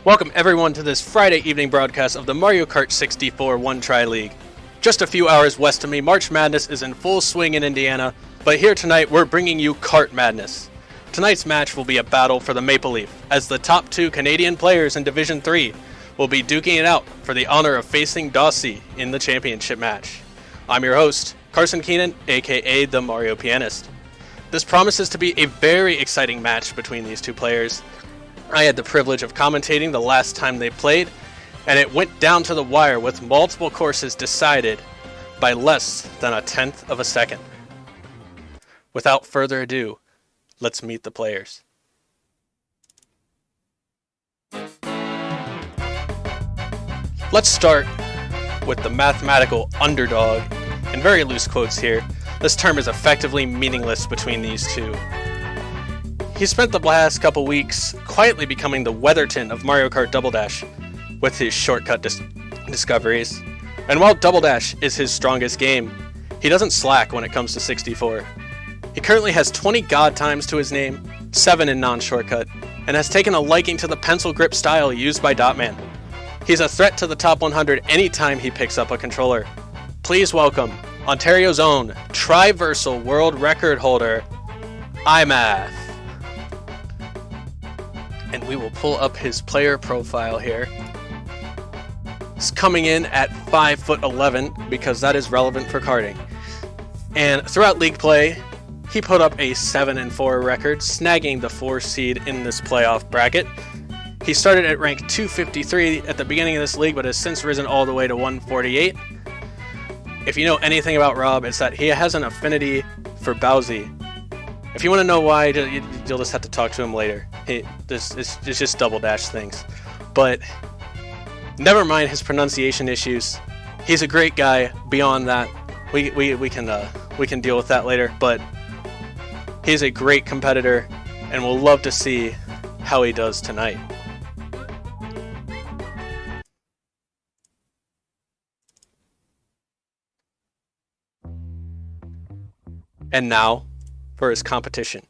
Welcome everyone to this Friday evening broadcast of the Mario Kart 64 One Try League. Just a few hours west of me, March Madness is in full swing in Indiana, but here tonight we're bringing you Kart Madness. Tonight's match will be a battle for the Maple Leaf, as the top two Canadian players in Division 3 will be duking it out for the honor of facing Dossie in the championship match. I'm your host, Carson Keenan, aka the Mario Pianist. This promises to be a very exciting match between these two players. I had the privilege of commentating the last time they played, and it went down to the wire with multiple courses decided by less than a tenth of a second. Without further ado, let's meet the players. Let's start with the mathematical underdog. In very loose quotes here, this term is effectively meaningless between these two. He spent the last couple weeks quietly becoming the Weatherton of Mario Kart Double Dash with his shortcut discoveries. And while Double Dash is his strongest game, he doesn't slack when it comes to 64. He currently has 20 God times to his name, 7 in non-shortcut, and has taken a liking to the pencil grip style used by Dotman. He's a threat to the top 100 anytime he picks up a controller. Please welcome Ontario's own Triversal World Record holder, iMathll. And we will pull up his player profile here. He's coming in at 5'11" because that is relevant for karting. And throughout league play, he put up a 7-4 record, snagging the 4 seed in this playoff bracket. He started at rank 253 at the beginning of this league, but has since risen all the way to 148. If you know anything about Rob, it's that he has an affinity for Bowsy. If you want to know why, you'll just have to talk to him later. It's just Double Dash things. But never mind his pronunciation issues. He's a great guy. Beyond that, we can deal with that later. But he's a great competitor, and we'll love to see how he does tonight. And now, for his competition.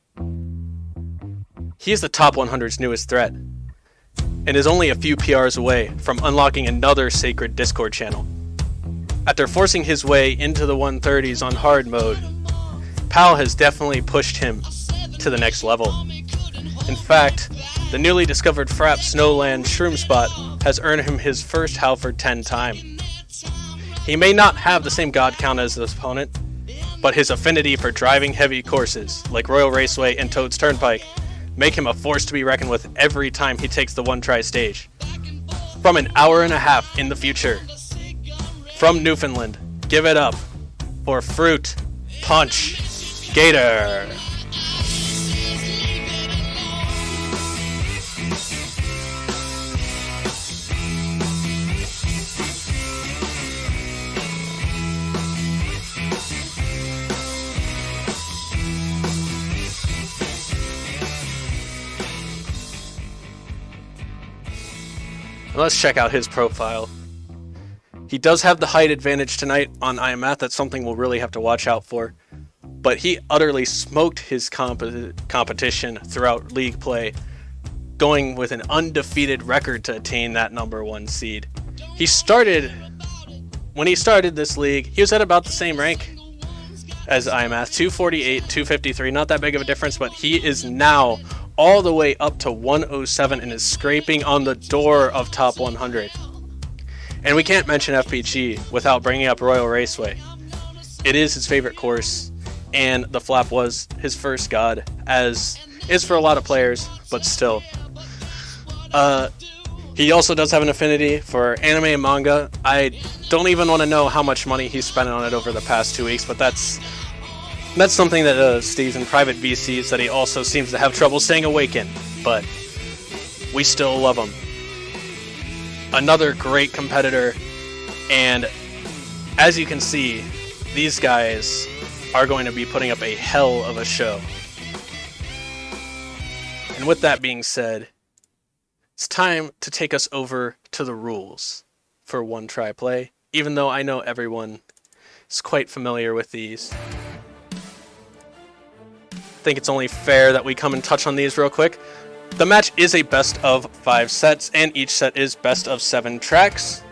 He is the top 100's newest threat, and is only a few PRs away from unlocking another sacred Discord channel. After forcing his way into the 130s on hard mode, Pal has definitely pushed him to the next level. In fact, the newly discovered Frap Snowland Shroom Spot has earned him his first Halford 10 time. He may not have the same god count as his opponent, but his affinity for driving heavy courses like Royal Raceway and Toad's Turnpike make him a force to be reckoned with every time he takes the one-try stage. From an hour and a half in the future, from Newfoundland, give it up for FruitPunchGator. Let's check out his profile. He does have the height advantage tonight on iMathll. That's something we'll really have to watch out for. But he utterly smoked his competition throughout league play, going with an undefeated record to attain that number 1 seed. When he started this league, he was at about the same rank as iMathll, 248, 253, not that big of a difference, but he is now all the way up to 107 and is scraping on the door of top 100. And we can't mention FPG without bringing up Royal Raceway. It is his favorite course, and the flap was his first god, as is for a lot of players, but still. He also does have an affinity for anime and manga. I don't even want to know how much money he's spent on it over the past 2 weeks, but that's something that stays in private VCs that he also seems to have trouble staying awake in, but we still love him. Another great competitor, and as you can see, these guys are going to be putting up a hell of a show. And with that being said, it's time to take us over to the rules for one try play, even though I know everyone is quite familiar with these. I think it's only fair that we come and touch on these real quick. The match is a best of 5 sets, and each set is best of 7 tracks.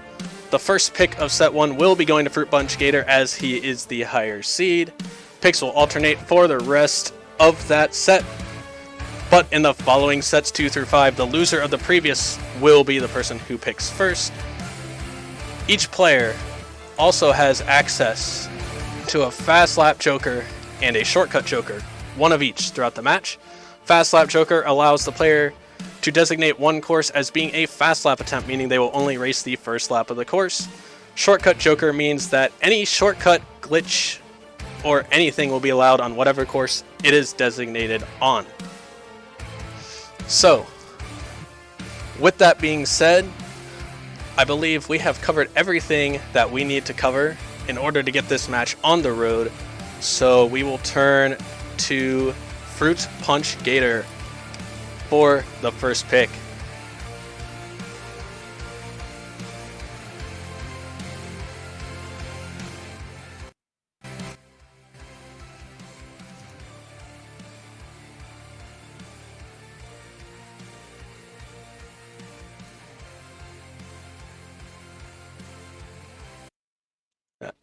The first pick of set 1 will be going to FruitPunchGator as he is the higher seed. Picks will alternate for the rest of that set, but in the following sets 2 through 5, the loser of the previous will be the person who picks first. Each player also has access to a fast lap joker and a shortcut joker, one of each throughout the match. Fast lap joker allows the player to designate one course as being a fast lap attempt, meaning they will only race the first lap of the course. Shortcut joker means that any shortcut, glitch, or anything will be allowed on whatever course it is designated on. So, with that being said, I believe we have covered everything that we need to cover in order to get this match on the road. So we will turn to FruitPunchGator for the first pick.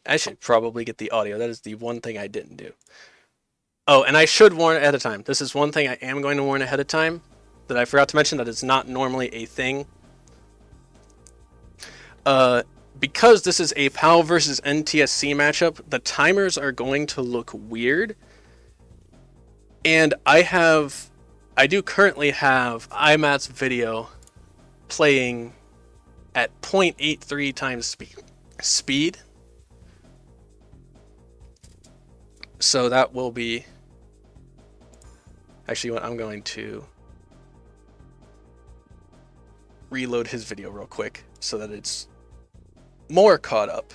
I should probably get the audio. That is the one thing I didn't do. Oh, and I should warn ahead of time. This is one thing I am going to warn ahead of time that I forgot to mention that is not normally a thing. Because this is a PAL versus NTSC matchup, the timers are going to look weird. And I do currently have iMathll's video playing at 0.83 times speed. So that will be... Actually, what I'm going to reload his video real quick so that it's more caught up.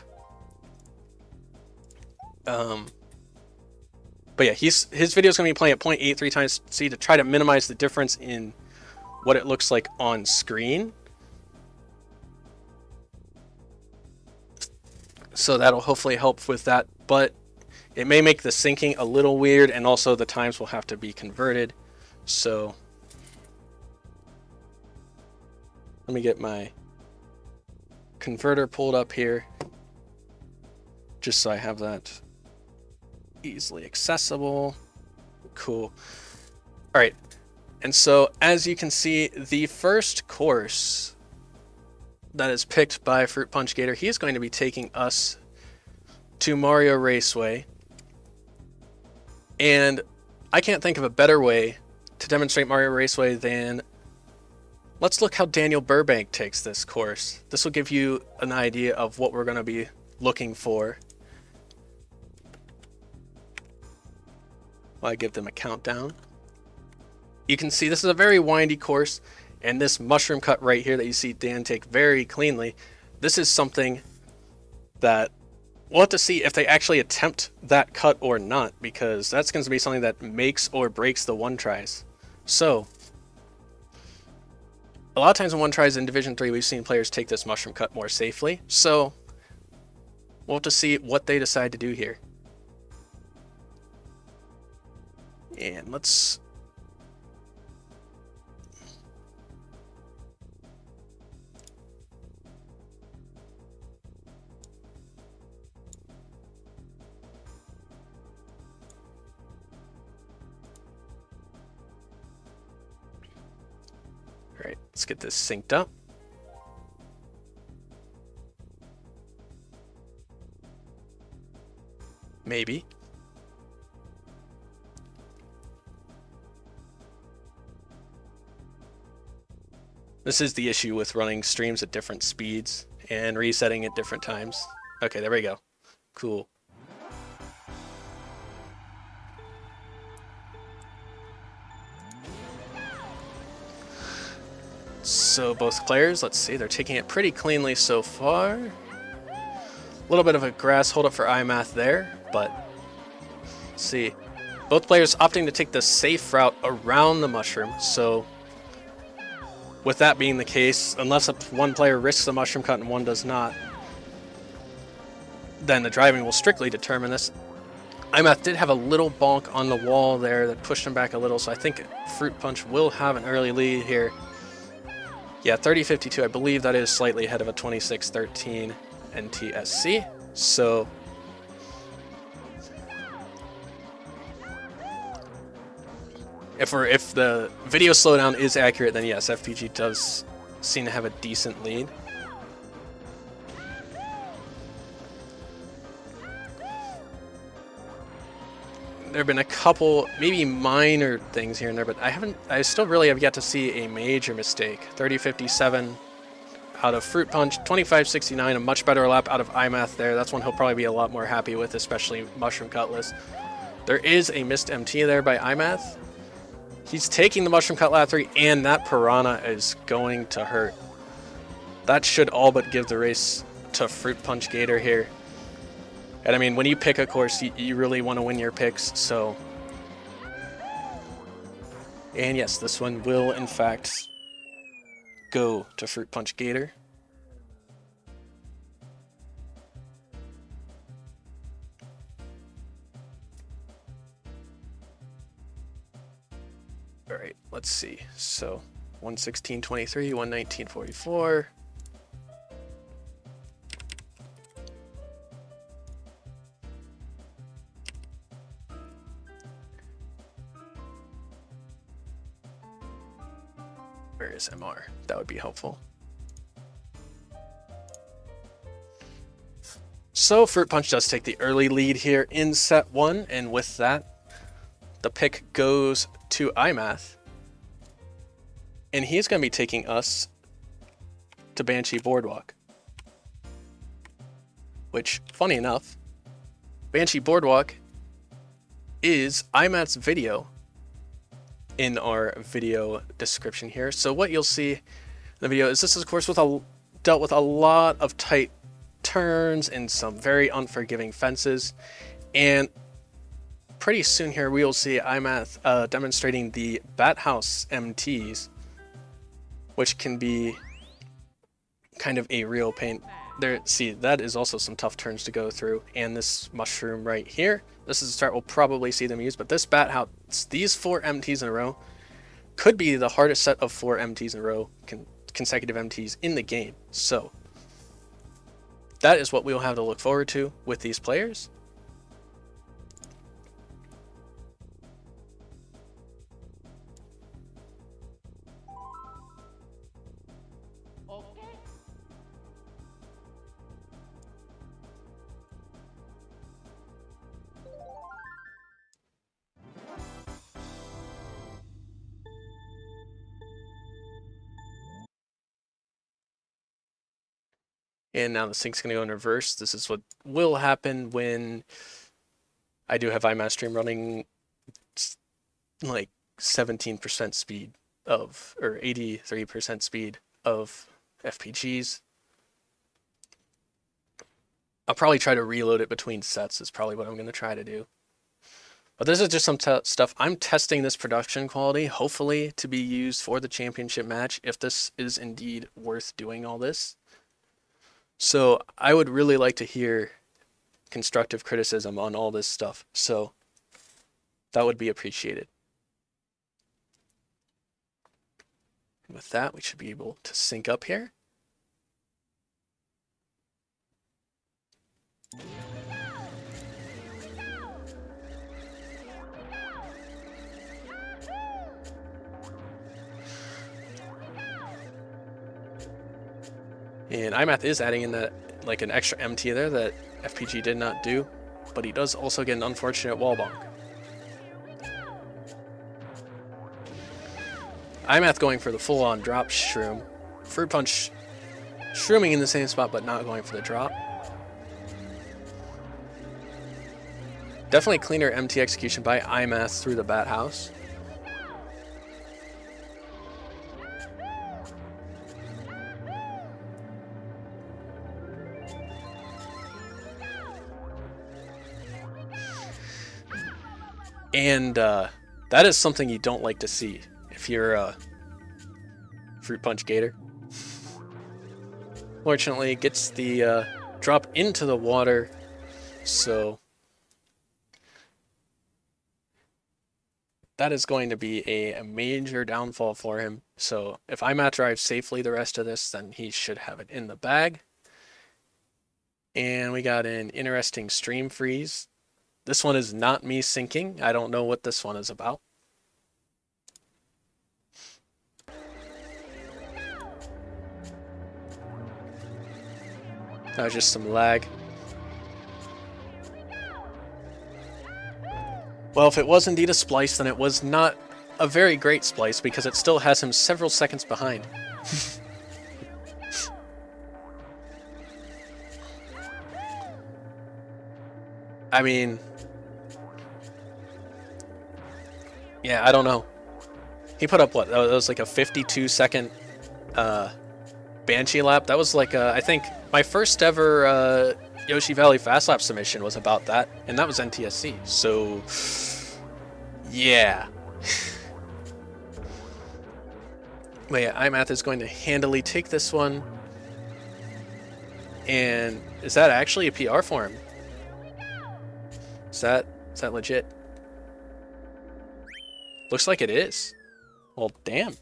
But yeah, his video is going to be playing at 0.83 times speed to try to minimize the difference in what it looks like on screen. So that'll hopefully help with that, but it may make the syncing a little weird, and also the times will have to be converted. So let me get my converter pulled up here, just so I have that easily accessible. Cool. All right. And so as you can see, the first course that is picked by FruitPunchGator, he is going to be taking us to Mario Raceway. And I can't think of a better way to demonstrate Mario Raceway than, let's look how Daniel Burbank takes this course. This will give you an idea of what we're going to be looking for. While I give them a countdown. You can see this is a very windy course, and this mushroom cut right here that you see Dan take very cleanly, this is something that we'll have to see if they actually attempt that cut or not, because that's going to be something that makes or breaks the one tries. So, a lot of times in one tries in Division 3, we've seen players take this mushroom cut more safely. So, we'll have to see what they decide to do here. And let's... Alright, let's get this synced up. Maybe. This is the issue with running streams at different speeds and resetting at different times. Okay, there we go. Cool. So both players, let's see, they're taking it pretty cleanly so far. A little bit of a grass hold up for iMathll there, but let's see. Both players opting to take the safe route around the mushroom, so with that being the case, unless one player risks the mushroom cut and one does not, then the driving will strictly determine this. iMathll did have a little bonk on the wall there that pushed him back a little, so I think Fruit Punch will have an early lead here. Yeah, 30-52, I believe that is slightly ahead of a 26-13 NTSC. So if the video slowdown is accurate, then yes, FPG does seem to have a decent lead. There have been a couple, maybe minor things here and there, but I still really have yet to see a major mistake. 30-57 out of Fruit Punch, 25-69, a much better lap out of iMathll there. That's one he'll probably be a lot more happy with, especially Mushroom Cutlass. There is a missed MT there by iMathll. He's taking the Mushroom Cut lap 3, and that Piranha is going to hurt. That should all but give the race to FruitPunchGator here. And I mean, when you pick a course, you really want to win your picks, so... And yes, this one will, in fact, go to FruitPunchGator. Alright, let's see. So, 116.23, 119.44... Where is MR? That would be helpful. So Fruit Punch does take the early lead here in set 1, and with that, the pick goes to iMathll. And he's going to be taking us to Banshee Boardwalk. Which, funny enough, Banshee Boardwalk is iMathll's video in our video description here. So what you'll see in the video is this is, of course, dealt with a lot of tight turns and some very unforgiving fences. And pretty soon here we will see iMathll demonstrating the Bat House MTs, which can be kind of a real pain. There, see, that is also some tough turns to go through. And this mushroom right here, this is a start we'll probably see them use, but this Bat House, these 4 MTs in a row, could be the hardest set of 4 MTs in a row, consecutive MTs in the game. So, that is what we'll have to look forward to with these players. And now the sync's going to go in reverse. This is what will happen when I do have iMathll stream running like 17% speed of, or 83% speed of FPGs. I'll probably try to reload it between sets is probably what I'm going to try to do. But this is just some stuff. I'm testing this production quality, hopefully to be used for the championship match, if this is indeed worth doing all this. So I would really like to hear constructive criticism on all this stuff. So that would be appreciated. And with that, we should be able to sync up here. And iMathll is adding in that, like, an extra MT there that FPG did not do, but he does also get an unfortunate wall bonk. iMathll going for the full-on drop shroom. Fruit Punch shrooming in the same spot, but not going for the drop. Definitely cleaner MT execution by iMathll through the Bat House. And that is something you don't like to see if you're a FruitPunchGator. Fortunately, gets the drop into the water, so that is going to be a major downfall for him. So if iMathll drives safely the rest of this, then he should have it in the bag. And we got an interesting stream freeze. This one is not me syncing. I don't know what this one is about. That was just some lag. Well, if it was indeed a splice, then it was not a very great splice because it still has him several seconds behind. I mean, yeah, I don't know. He put up what? That was like a 52-second Banshee lap. That was like I think my first ever Yoshi Valley Fast Lap submission was about that, and that was NTSC. So, yeah. But yeah, iMathll is going to handily take this one. And is that actually a PR for him? Is that legit? Looks like it is. Well, damn.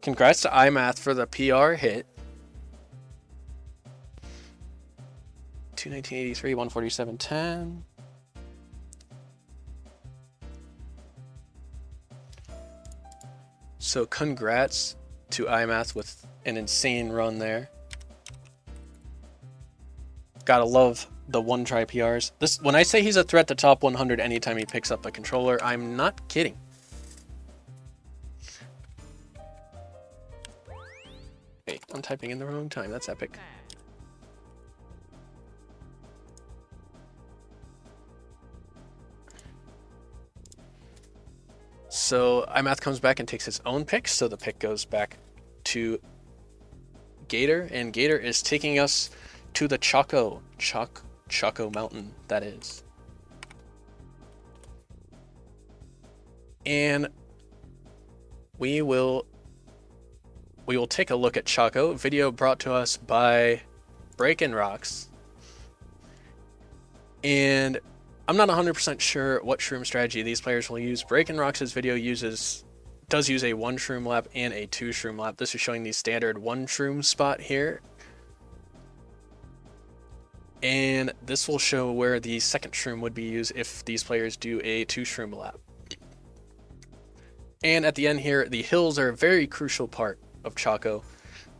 Congrats to iMathll for the PR hit. 219.83, 147.10. So congrats to iMathll with an insane run there. Gotta love the one-try PRs. This, when I say he's a threat to top 100 anytime he picks up a controller, I'm not kidding. Hey, I'm typing in the wrong time. That's epic. So iMathll comes back and takes his own pick, so the pick goes back to Gator, and Gator is taking us to the Choco Mountain, that is. And we will take a look at Choco, video brought to us by Breakin' Rocks. And I'm not 100% sure what shroom strategy these players will use. Breakin' Rocks' video does use a 1 shroom lap and a 2 shroom lap. This is showing the standard 1 shroom spot here. And this will show where the second shroom would be used if these players do a 2 shroom lap. And at the end here, the hills are a very crucial part of Choco.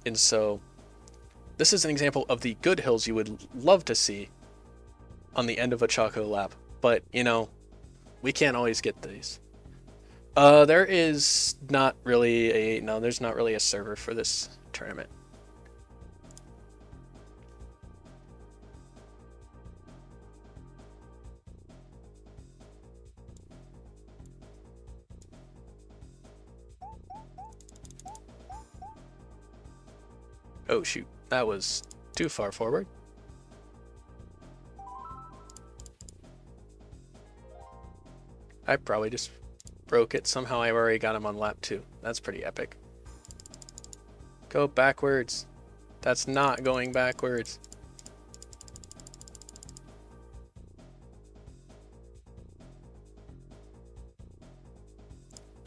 And so this is an example of the good hills you would love to see on the end of a Choco lap. But, you know, we can't always get these. There's not really a server for this tournament. Oh shoot, that was too far forward. I probably just broke it. Somehow I already got him on lap 2. That's pretty epic. Go backwards. That's not going backwards.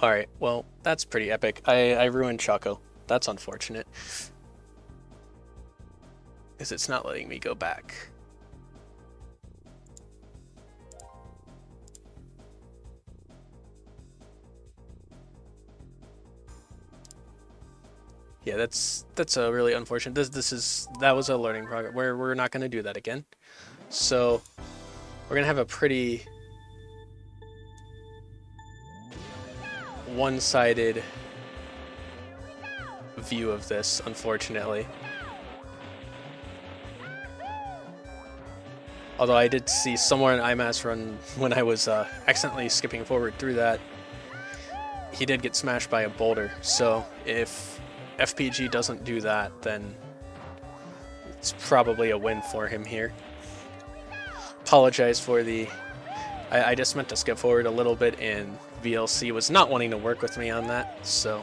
Alright, well, that's pretty epic. I ruined Choco. That's unfortunate. Because it's not letting me go back. Yeah, that's a really unfortunate. That was a learning progress. We're not going to do that again. So we're going to have a pretty one-sided view of this, unfortunately. Although I did see somewhere in iMathll run when I was accidentally skipping forward through that, he did get smashed by a boulder. So if FPG doesn't do that, then it's probably a win for him here. Apologize for the... I just meant to skip forward a little bit, and VLC was not wanting to work with me on that, so...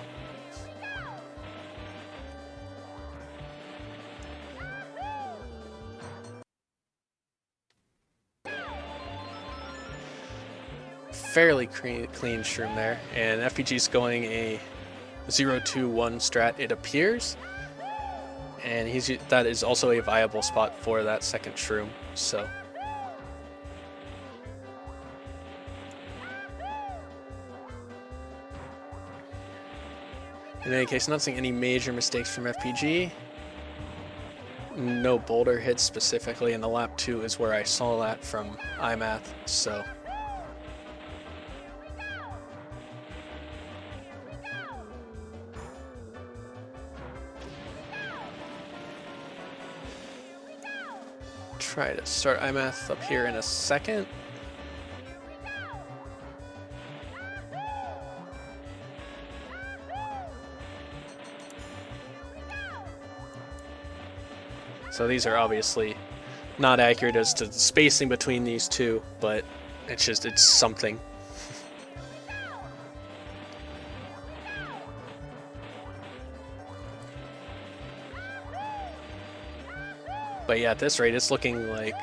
fairly clean shroom there, and FPG's going a 0-2-1 strat, it appears, and that is also a viable spot for that second shroom. So in any case, not seeing any major mistakes from FPG. No boulder hits specifically, and the lap 2 is where I saw that from iMathll, so try to start iMathll up here in a second. So these are obviously not accurate as to the spacing between these two, but it's something. But yeah, at this rate, it's looking like.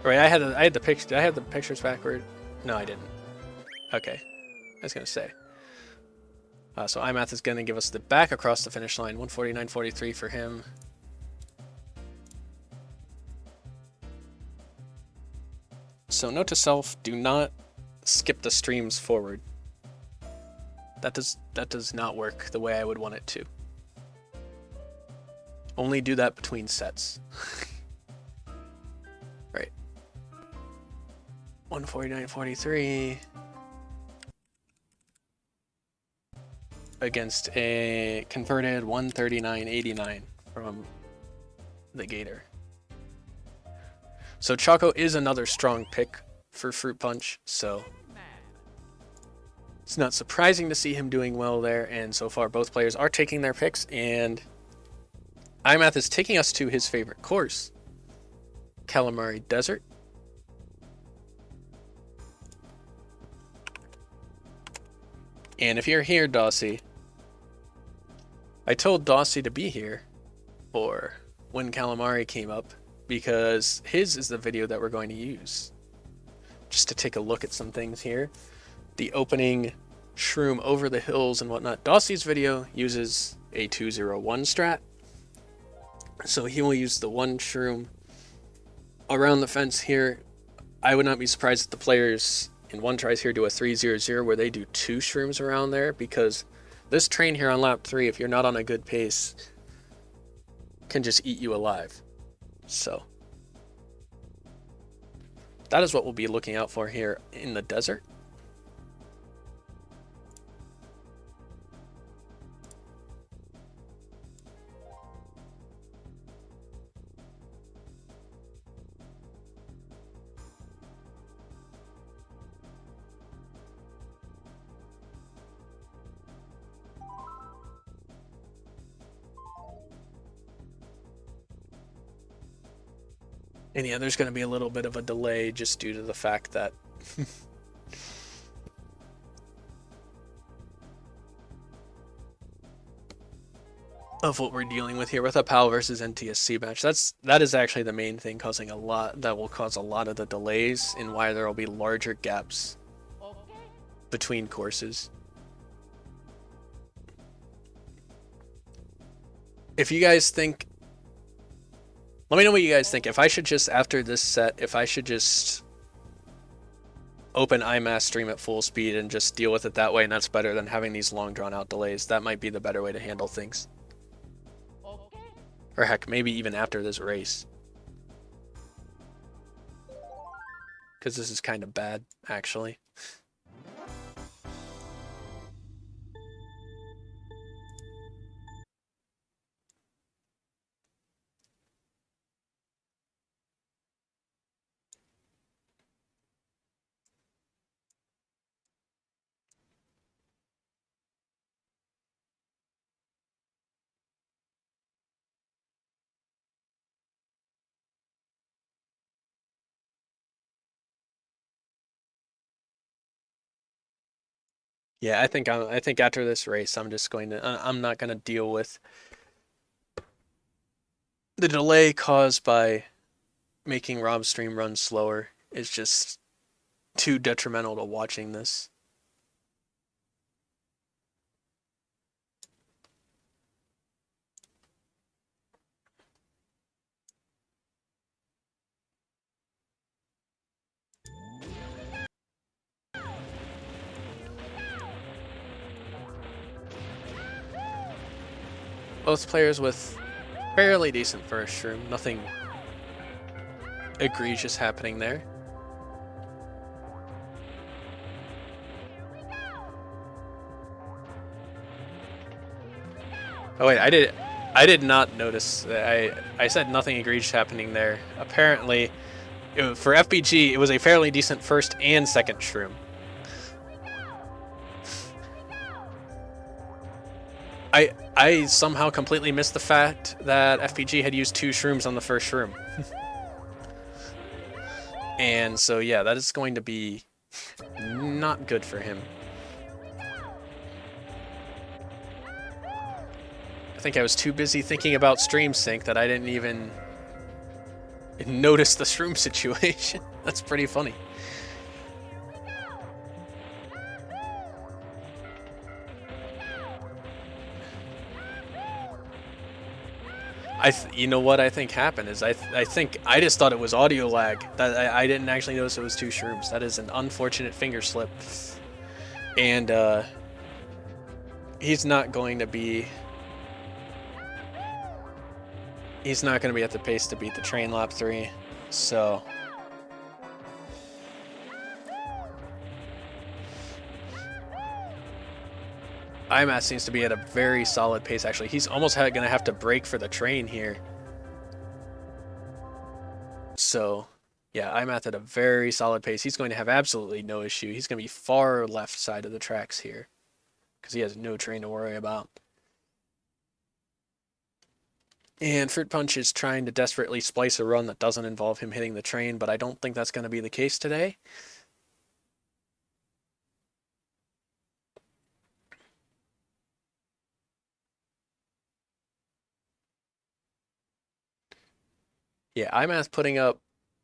Right, I had the pictures backward. No, I didn't. Okay, I was gonna say. So iMathll is gonna give us the back across the finish line, 149.43 for him. So note to self: do not skip the streams forward. That does not work the way I would want it to. Only do that between sets. Right. 149.43 against a converted 139.89 from the Gator. So Choco is another strong pick for Fruit Punch, so it's not surprising to see him doing well there, and so far both players are taking their picks, and iMathll is taking us to his favorite course, Calamari Desert. And if you're here, Dossie, I told Dossie to be here for when Calamari came up, because his is the video that we're going to use. Just to take a look at some things here. The opening shroom over the hills and whatnot. Dossie's video uses a 2-0-1 strat. So he will use the one shroom around the fence here. I would not be surprised if the players in one tries here do a 3-0-0 where they do 2 shrooms around there, because this train here on lap 3, if you're not on a good pace, can just eat you alive. So that is what we'll be looking out for here in the desert. And yeah, there's going to be a little bit of a delay just due to the fact that of what we're dealing with here with a PAL versus NTSC match. That is actually the main thing causing that will cause a lot of the delays, and why there will be larger gaps between courses. If you guys think, let me know what you guys think. If I should just, after this set, if I should just open iMathll stream at full speed and just deal with it that way, and that's better than having these long drawn out delays. That might be the better way to handle things. Or heck, maybe even after this race. Because this is kind of bad, actually. Yeah, I think after this race, I'm not going to deal with the delay caused by making Rob's stream run slower. It's just too detrimental to watching this. Both players with fairly decent first shroom, nothing egregious happening there. Oh wait, I did not notice. I said nothing egregious happening there. Apparently, for FBG, it was a fairly decent first and second shroom. I somehow completely missed the fact that FPG had used 2 shrooms on the first shroom. And so yeah, that is going to be not good for him. I think I was too busy thinking about stream sync that I didn't even notice the shroom situation. That's pretty funny. You know what I think happened is I think I just thought it was audio lag. That I didn't actually notice it was 2 shrooms. That is an unfortunate finger slip. And he's not going to be at the pace to beat the train lap 3. So iMathll seems to be at a very solid pace, actually. He's almost going to have to brake for the train here. So, yeah, iMathll at a very solid pace. He's going to have absolutely no issue. He's going to be far left side of the tracks here because he has no train to worry about. And Fruit Punch is trying to desperately splice a run that doesn't involve him hitting the train, but I don't think that's going to be the case today. Yeah, iMathll putting up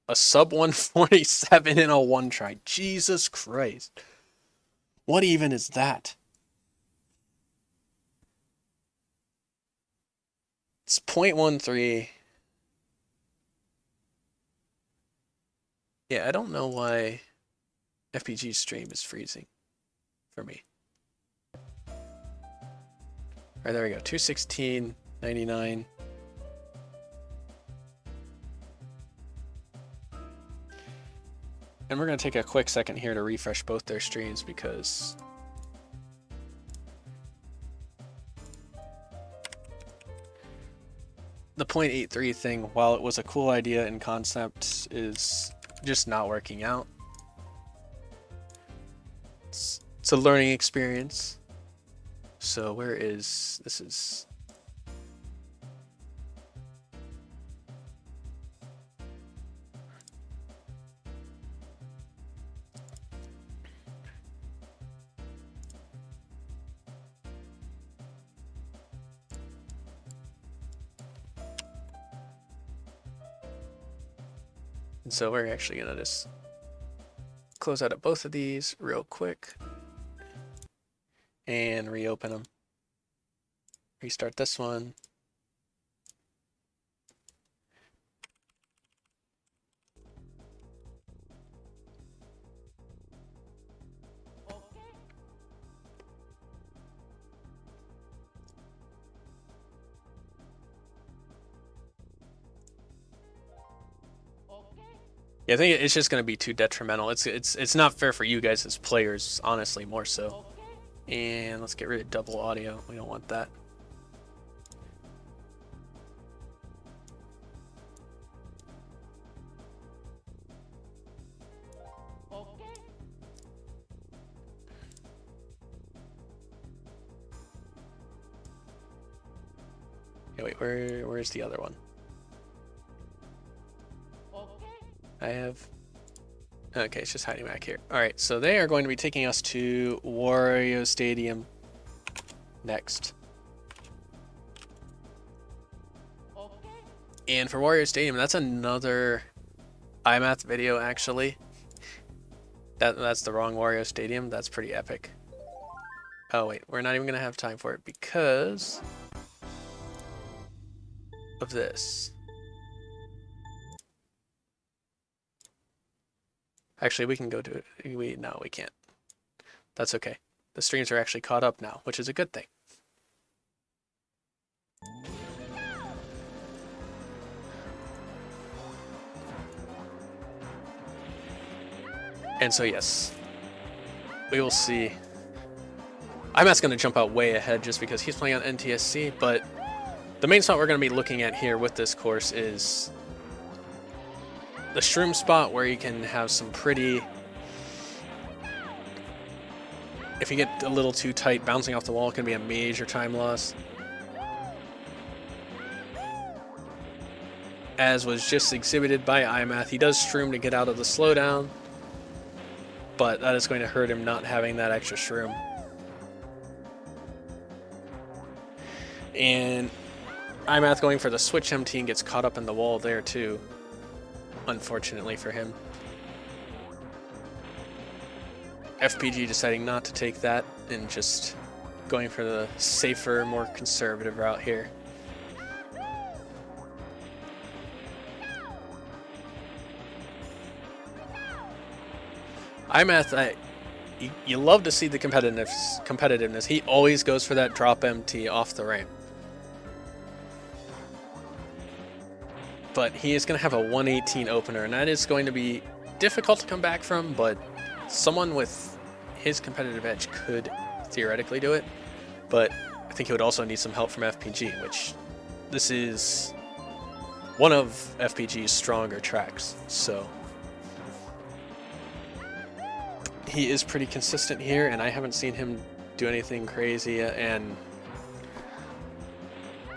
a sub 147 in a one try. Jesus Christ. What even is that? It's 0.13. Yeah, I don't know why FPG's stream is freezing for me. All right, there we go. 216.99. And we're going to take a quick second here to refresh both their streams because the 0.83 thing, while it was a cool idea in concept, is just not working out. It's a learning experience. So where is this? Is and so we're actually gonna just close out of both of these real quick and reopen them. Restart this one. Yeah, I think it's just going to be too detrimental. It's not fair for you guys as players, honestly, more so. And let's get rid of double audio. We don't want that. Okay, wait, where's the other one? I have... Okay, it's just hiding back here. Alright, so they are going to be taking us to Wario Stadium next. And for Wario Stadium, that's another iMathll video, actually. That's the wrong Wario Stadium. That's pretty epic. Oh wait, we're not even gonna have time for it because of this. Actually, we can go to it. No, we can't. That's okay. The streams are actually caught up now, which is a good thing. And so yes, we will see. iMathll's going to jump out way ahead just because he's playing on NTSC, but the main spot we're going to be looking at here with this course is the shroom spot, where you can have some pretty... If you get a little too tight, bouncing off the wall can be a major time loss. As was just exhibited by iMathll, he does shroom to get out of the slowdown, but that is going to hurt him not having that extra shroom. And iMathll going for the switch MT and gets caught up in the wall there too, unfortunately for him. FPG deciding not to take that and just going for the safer, more conservative route here. iMathll, you love to see the competitiveness. He always goes for that drop MT off the ramp. But he is going to have a 118 opener, and that is going to be difficult to come back from, but someone with his competitive edge could theoretically do it. But I think he would also need some help from FPG, which this is one of FPG's stronger tracks, so he is pretty consistent here, and I haven't seen him do anything crazy. And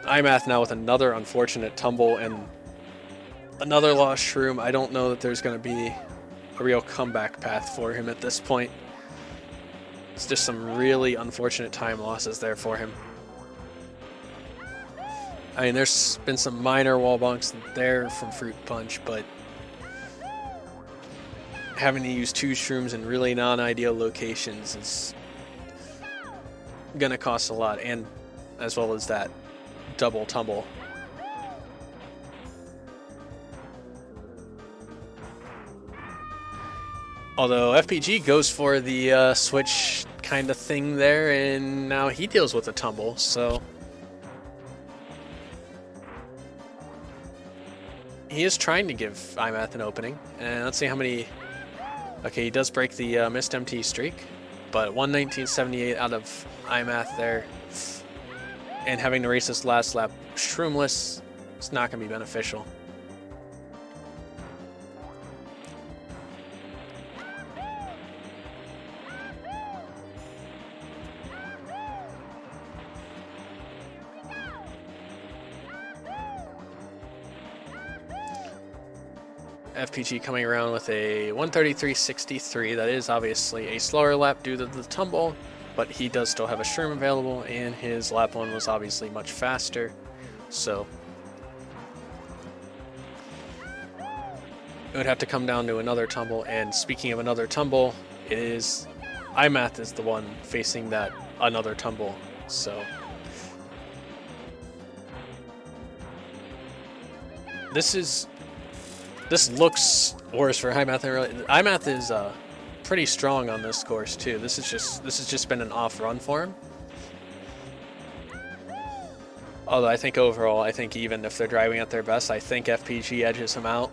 iMathll now with another unfortunate tumble and another lost shroom. I don't know that there's going to be a real comeback path for him at this point. It's just some really unfortunate time losses there for him. I mean, there's been some minor wall bonks there from Fruit Punch, but having to use 2 shrooms in really non-ideal locations is gonna cost a lot, and as well as that double tumble. Although FPG goes for the switch kind of thing there, and now he deals with a tumble, so he is trying to give iMathll an opening. And let's see how many... Okay, he does break the missed MT streak, but 119.78 out of iMathll there. And having to race this last lap shroomless, it's not going to be beneficial. FPG coming around with a 133.63. That is obviously a slower lap due to the tumble, but he does still have a shroom available, and his lap 1 was obviously much faster, so it would have to come down to another tumble. And speaking of another tumble, it is iMathll is the one facing that another tumble, so this looks worse for iMathll. iMathll is pretty strong on this course too. This has just been an off run for him. Although I think overall, I think even if they're driving at their best, I think FPG edges him out.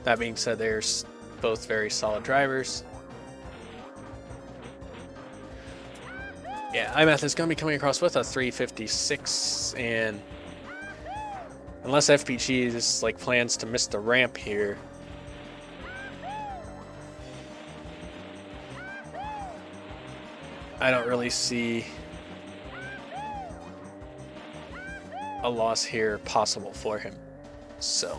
That being said, they're both very solid drivers. Yeah, iMathll is going to be coming across with a 356, and unless FPG just like plans to miss the ramp here, I don't really see a loss here possible for him. So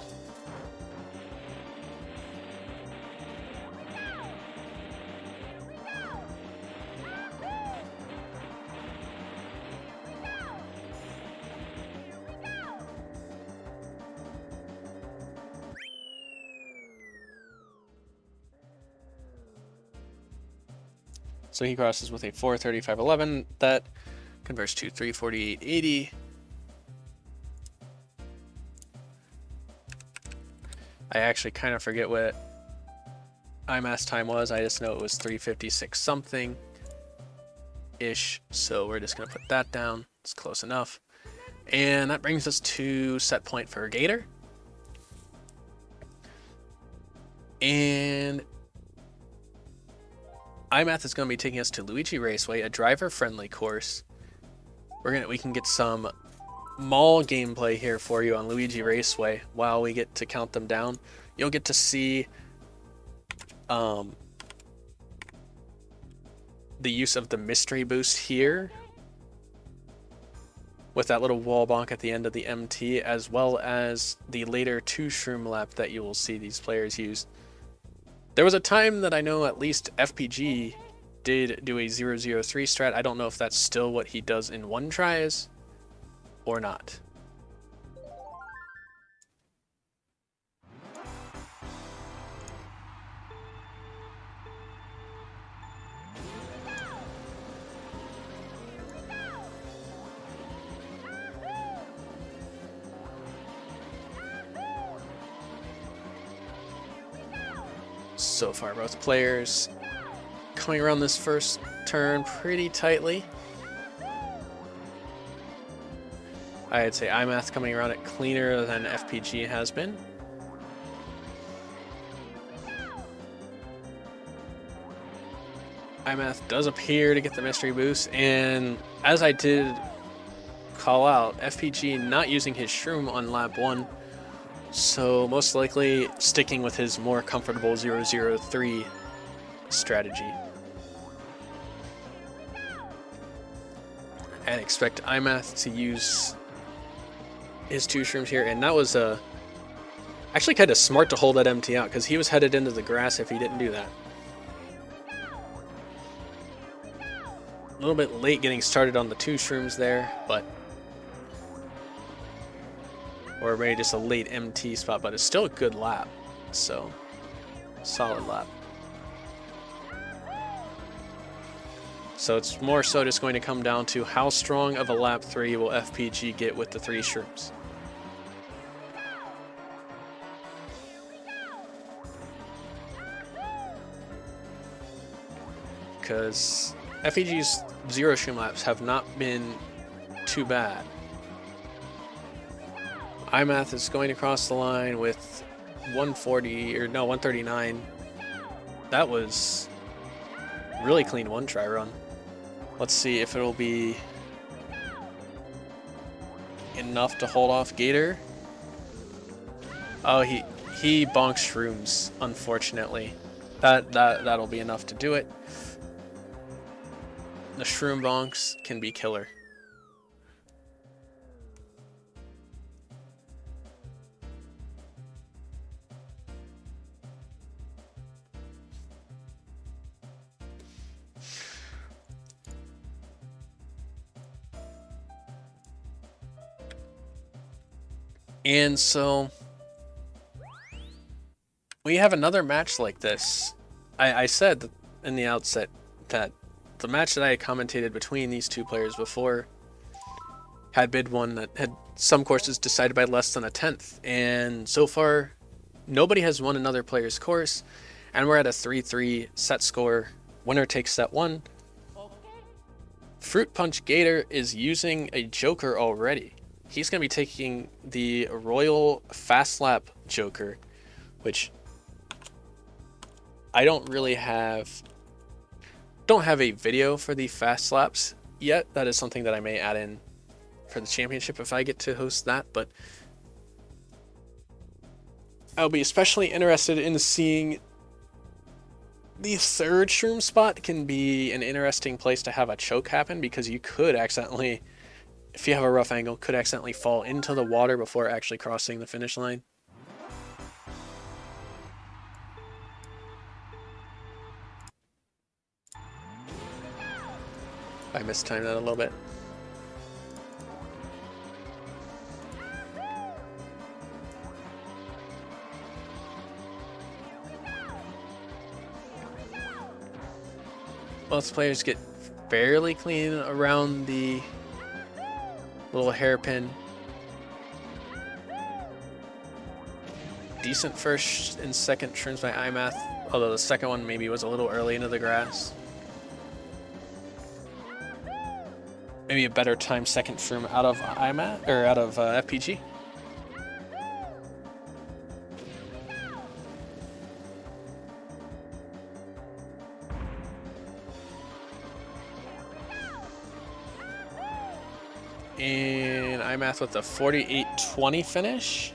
So he crosses with a 435.11. That converts to 348.80. I actually kind of forget what iMathll time was. I just know it was 356 something ish. So we're just going to put that down. It's close enough. And that brings us to set point for Gator. And iMathll is going to be taking us to Luigi Raceway, a driver-friendly course. We can get some mall gameplay here for you on Luigi Raceway while we get to count them down. You'll get to see the use of the mystery boost here with that little wall bonk at the end of the MT, as well as the later 2 shroom lap that you will see these players use. There was a time that I know at least FPG did do a 003 strat. I don't know if that's still what he does in 1 tries or not. So far, both players coming around this first turn pretty tightly. I'd say iMathll coming around it cleaner than FPG has been. iMathll does appear to get the mystery boost, and as I did call out, FPG not using his shroom on lap 1, so most likely sticking with his more comfortable 003 strategy. And expect iMathll to use his 2 shrooms here, and that was actually kind of smart to hold that MT out, because he was headed into the grass if he didn't do that. A little bit late getting started on the 2 shrooms there, but or maybe just a late MT spot, but it's still a good lap, so solid lap. So it's more so just going to come down to how strong of a lap 3 will FPG get with the 3 shrooms. Because FPG's 0 shroom laps have not been too bad. iMathll is going to cross the line with 139. That was really clean 1 try run. Let's see if it'll be enough to hold off Gator. Oh, he bonks shrooms, unfortunately. That'll be enough to do it. The shroom bonks can be killer. And so we have another match like this. I said in the outset that the match that I had commentated between these 2 players before had been one that had some courses decided by less than a 10th. And so far, nobody has won another player's course. And we're at a 3-3 set score. Winner takes set 1. FruitPunchGator is using a Joker already. He's going to be taking the Royal Fast Lap Joker, which I don't have a video for the fast laps yet. That is something that I may add in for the championship if I get to host that, but I'll be especially interested in seeing the 3rd shroom spot. Can be an interesting place to have a choke happen, because you could accidentally, if you have a rough angle, could accidentally fall into the water before actually crossing the finish line. I mistimed that a little bit. Both players get fairly clean around the little hairpin. Decent first and second turns by iMathll, although the second one maybe was a little early into the grass. Maybe a better time second shroom out of iMathll or out of FPG. And iMathll with a 48-20 finish.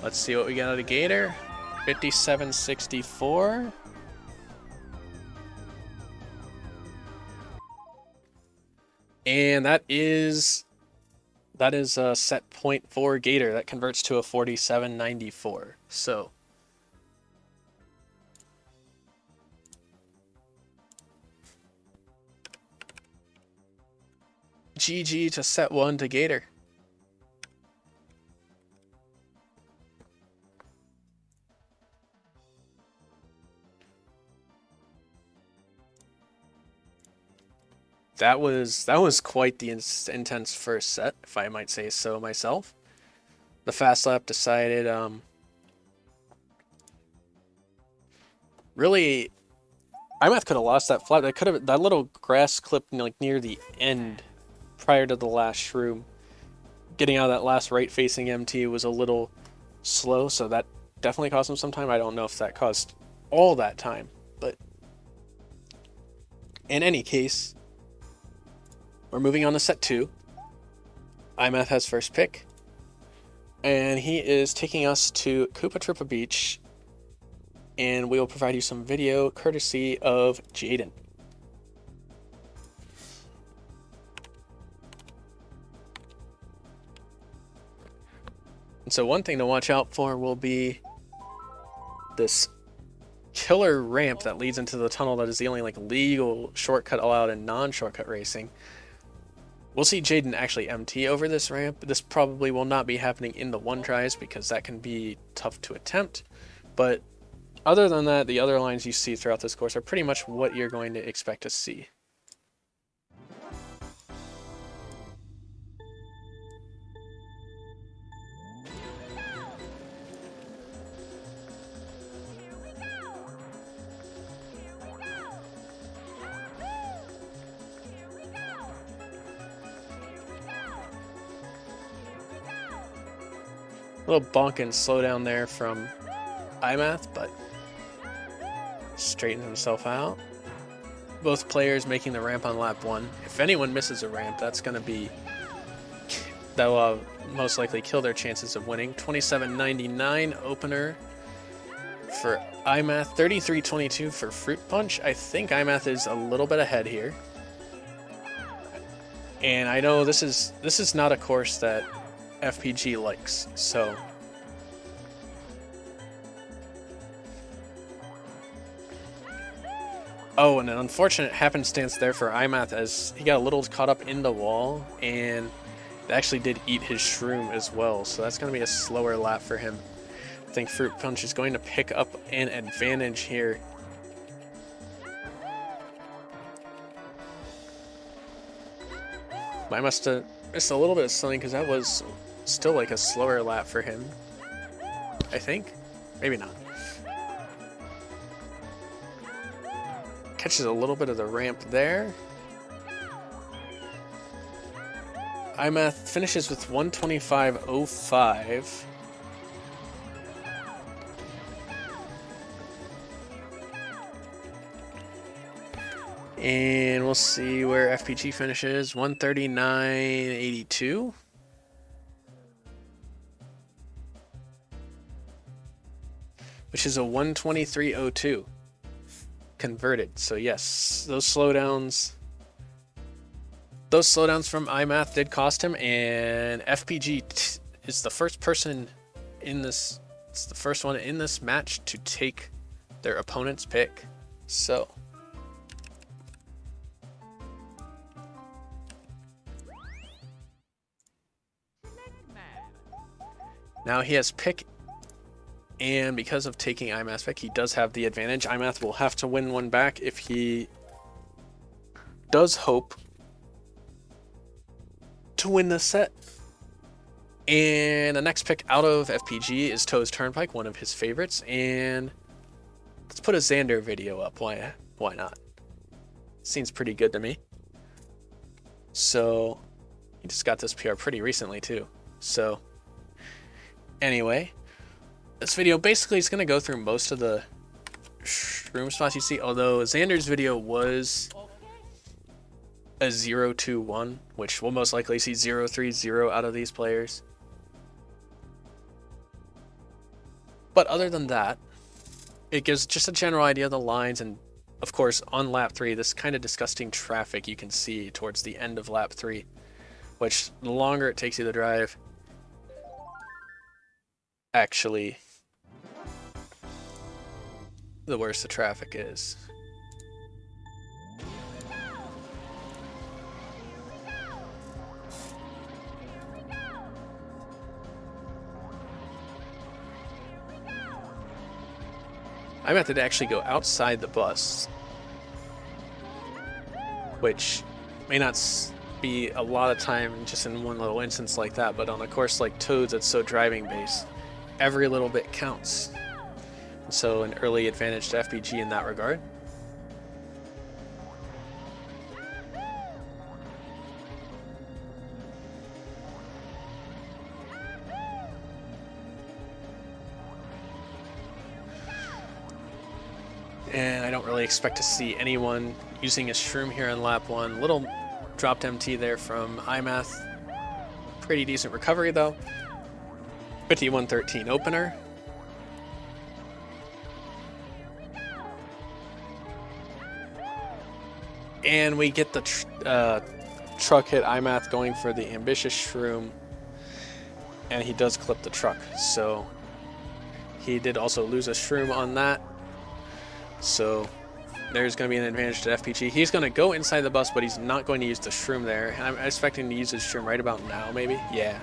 Let's see what we got out of Gator. 57-64. And that is a set point for Gator. That converts to a 47-94. So GG to set 1 to Gator. That was quite the intense first set, if I might say so myself. The fast lap decided really iMathll could have lost that flat. That little grass clip like near the end prior to the last shroom. Getting out of that last right facing MT was a little slow, so that definitely cost him some time. I don't know if that caused all that time, but in any case, we're moving on to set 2. iMathll has first pick, and he is taking us to Koopa Troopa Beach, and we will provide you some video courtesy of Jaden. And so one thing to watch out for will be this killer ramp that leads into the tunnel that is the only like legal shortcut allowed in non-shortcut racing. We'll see Jaden actually MT over this ramp. This probably will not be happening in the one tries because that can be tough to attempt. But other than that, the other lines you see throughout this course are pretty much what you're going to expect to see. A little bonk and slow down there from iMathll, but straightens himself out. Both players making the ramp on lap 1. If anyone misses a ramp, that will most likely kill their chances of winning. 27.99 opener for iMathll, 33.22 for Fruit Punch. I think iMathll is a little bit ahead here. And I know this is not a course that FPG likes, so oh, and an unfortunate happenstance there for iMathll as he got a little caught up in the wall and actually did eat his shroom as well, so that's going to be a slower lap for him. I think Fruit Punch is going to pick up an advantage here. I must have missed a little bit of something because that was still like a slower lap for him, I think. Maybe not. Catches a little bit of the ramp there. iMathll finishes with 125.05. And we'll see where FPG finishes. 139.82. Which is a 123.02 converted. So yes, those slowdowns from iMathll did cost him, and FPG is the first person in this. It's the first one in this match to take their opponent's pick. So now he has pick And because of taking iMathll back, he does have the advantage. iMathll will have to win one back if he does hope to win this set. And the next pick out of FPG is Toad's Turnpike, one of his favorites. And let's put a Xander video up. Why not? Seems pretty good to me. So he just got this PR pretty recently too. So anyway, this video basically is going to go through most of the shroom spots you see, although Xander's video was a 0-2-1, which we'll most likely see 0-3-0 out of these players. But other than that, it gives just a general idea of the lines, and of course on lap 3, this kind of disgusting traffic you can see towards the end of lap 3, which the longer it takes you to drive, actually, the worse the traffic is. iMathll to actually go outside the bus, which may not be a lot of time just in one little instance like that, but on a course like Toad's that's so driving based, every little bit counts. So an early advantage to FPG in that regard. And I don't really expect to see anyone using a shroom here on lap 1. Little dropped MT there from iMathll. Pretty decent recovery though. 51-13 opener. And we get the truck hit iMathll going for the ambitious shroom. And he does clip the truck. So he did also lose a shroom on that. So there's going to be an advantage to FPG. He's going to go inside the bus, but he's not going to use the shroom there. I'm expecting to use his shroom right about now, maybe? Yeah.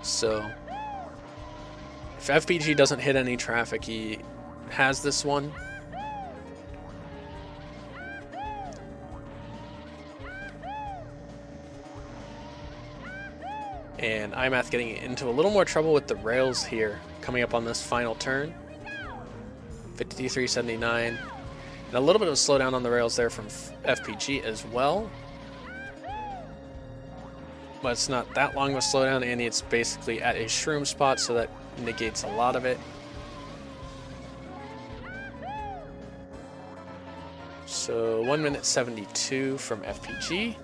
So if FPG doesn't hit any traffic, he has this one. And iMathll getting into a little more trouble with the rails here, coming up on this final turn. 53.79. And a little bit of a slowdown on the rails there from FPG as well. But it's not that long of a slowdown, and it's basically at a shroom spot, so that negates a lot of it. So 1:72 from FPG.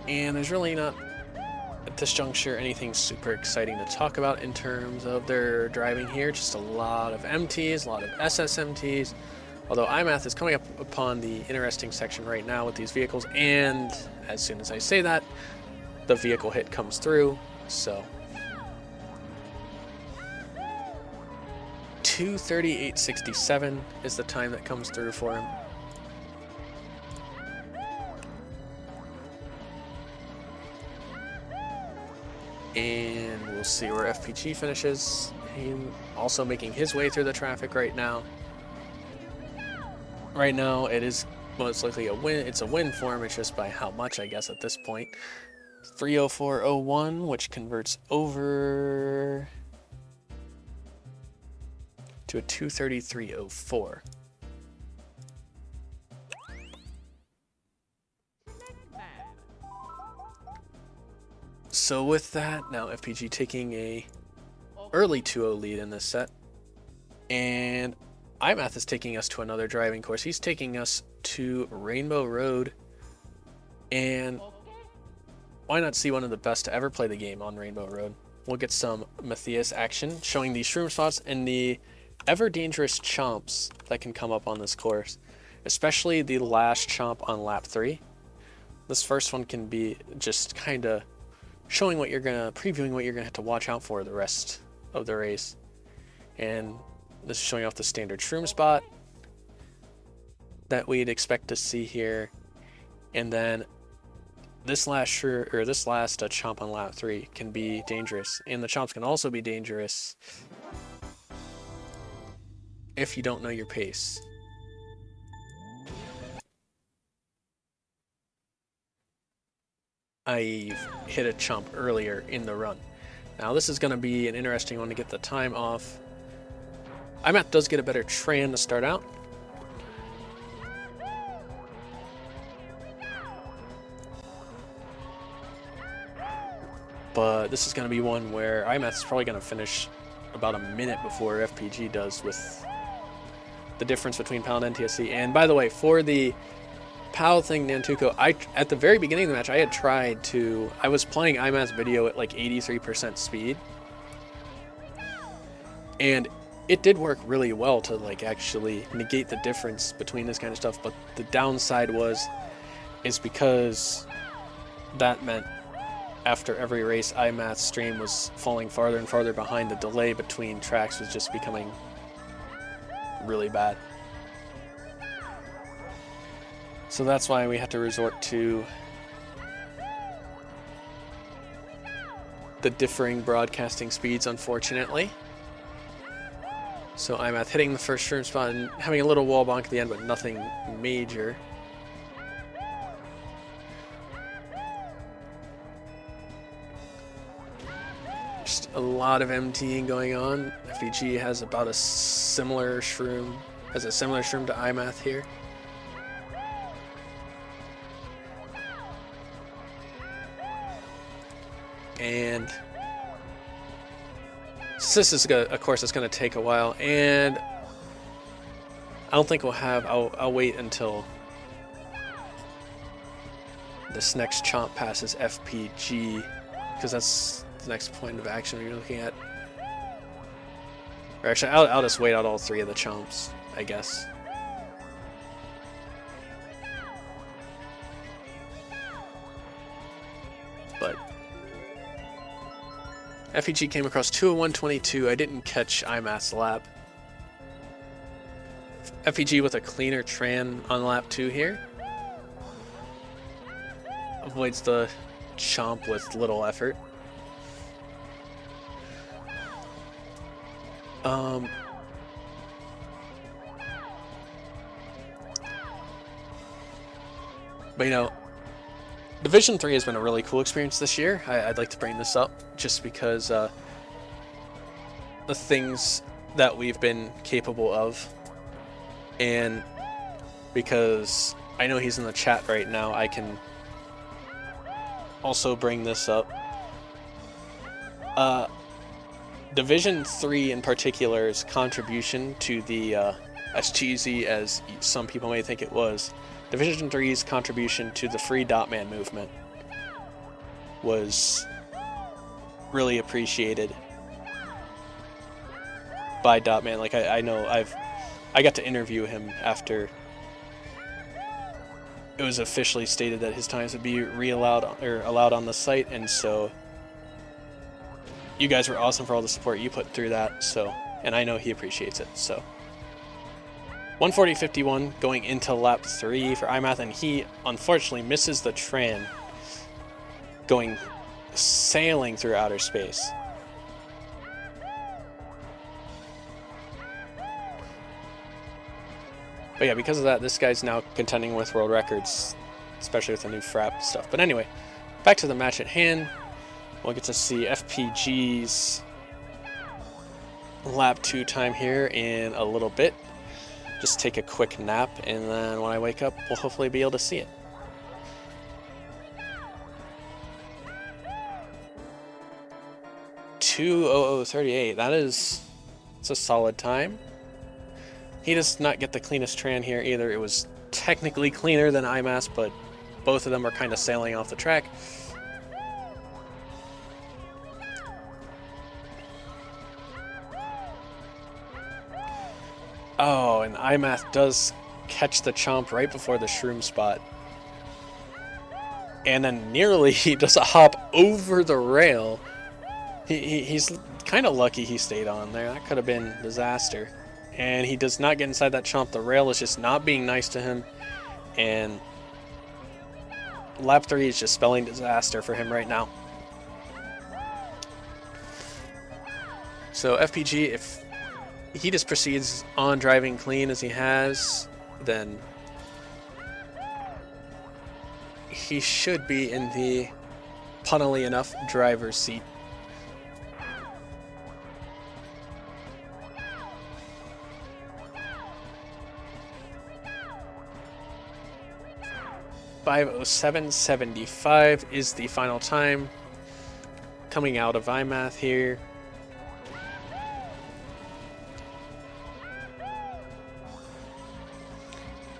And there's really not, at this juncture, anything super exciting to talk about in terms of their driving here. Just a lot of MTs, a lot of SSMTs. Although iMathll is coming up upon the interesting section right now with these vehicles. And as soon as I say that, the vehicle hit comes through. So 2:38.67 is the time that comes through for him. And we'll see where FPG finishes. Him also making his way through the traffic right now. Right now, it is most likely a win. It's a win for him. It's just by how much, I guess, at this point. 3:04.01, which converts over to a 2:33.04. So with that, now FPG taking a early 2-0 lead in this set. And iMathll is taking us to another driving course. He's taking us to Rainbow Road. And why not see one of the best to ever play the game on Rainbow Road? We'll get some Matthias action, showing the shroom spots and the ever dangerous chomps that can come up on this course. Especially the last chomp on lap 3. This first one can be just kind of previewing what you're gonna have to watch out for the rest of the race. And this is showing off the standard shroom spot that we'd expect to see here. And then this last chomp on lap 3 can be dangerous, and the chomps can also be dangerous if you don't know your pace. I hit a chomp earlier in the run. Now this is going to be an interesting one to get the time off. iMathll does get a better Tran to start out. But this is going to be one where iMathll is probably going to finish about a minute before FPG does, with the difference between PAL and NTSC. And by the way, for the PAL thing, Nantuko, at the very beginning of the match, I was playing iMathll's video at like 83% speed. And it did work really well to like actually negate the difference between this kind of stuff. But the downside is because that meant after every race, iMathll's stream was falling farther and farther behind. The delay between tracks was just becoming really bad. So that's why we had to resort to the differing broadcasting speeds, unfortunately. So iMathll hitting the first shroom spot and having a little wall bonk at the end, but nothing major. Just a lot of MTing going on. FPG has about a similar shroom, to iMathll here. And this is a course that's going to take a while, and I don't think we'll have. I'll wait until this next chomp passes FPG, because that's the next point of action we're looking at. Or actually, I'll just wait out all 3 of the chomps, I guess. But FPG came across 2:01.22. I didn't catch iMathll's lap. FPG with a cleaner Tran on lap 2 here. Avoids the chomp with little effort. But you know, Division 3 has been a really cool experience this year. I'd like to bring this up just because the things that we've been capable of, and because I know he's in the chat right now, I can also bring this up. Division 3 in particular's contribution to the, as cheesy as some people may think it was, Division 3's contribution to the free Dotman movement was really appreciated by Dotman. Like I know I got to interview him after it was officially stated that his times would be allowed on the site, and so you guys were awesome for all the support you put through that. So, and I know he appreciates it. So 140.51 going into lap 3 for iMathll, and he unfortunately misses the Tran, going sailing through outer space. But yeah, because of that, this guy's now contending with world records, especially with the new frap stuff. But anyway, back to the match at hand. We'll get to see FPG's lap 2 time here in a little bit. Just take a quick nap, and then when I wake up, we'll hopefully be able to see it. $2:00:38. It's a solid time. He does not get the cleanest Tran here either. It was technically cleaner than iMathll, but both of them are kind of sailing off the track. Oh, and iMathll does catch the chomp right before the shroom spot. And then nearly he does a hop over the rail. He's kind of lucky he stayed on there. That could have been disaster. And he does not get inside that chomp. The rail is just not being nice to him. And lap 3 is just spelling disaster for him right now. So FPG, if he just proceeds on driving clean as he has, then he should be in the, funnily enough, driver's seat. .507.75 is the final time coming out of iMathll here.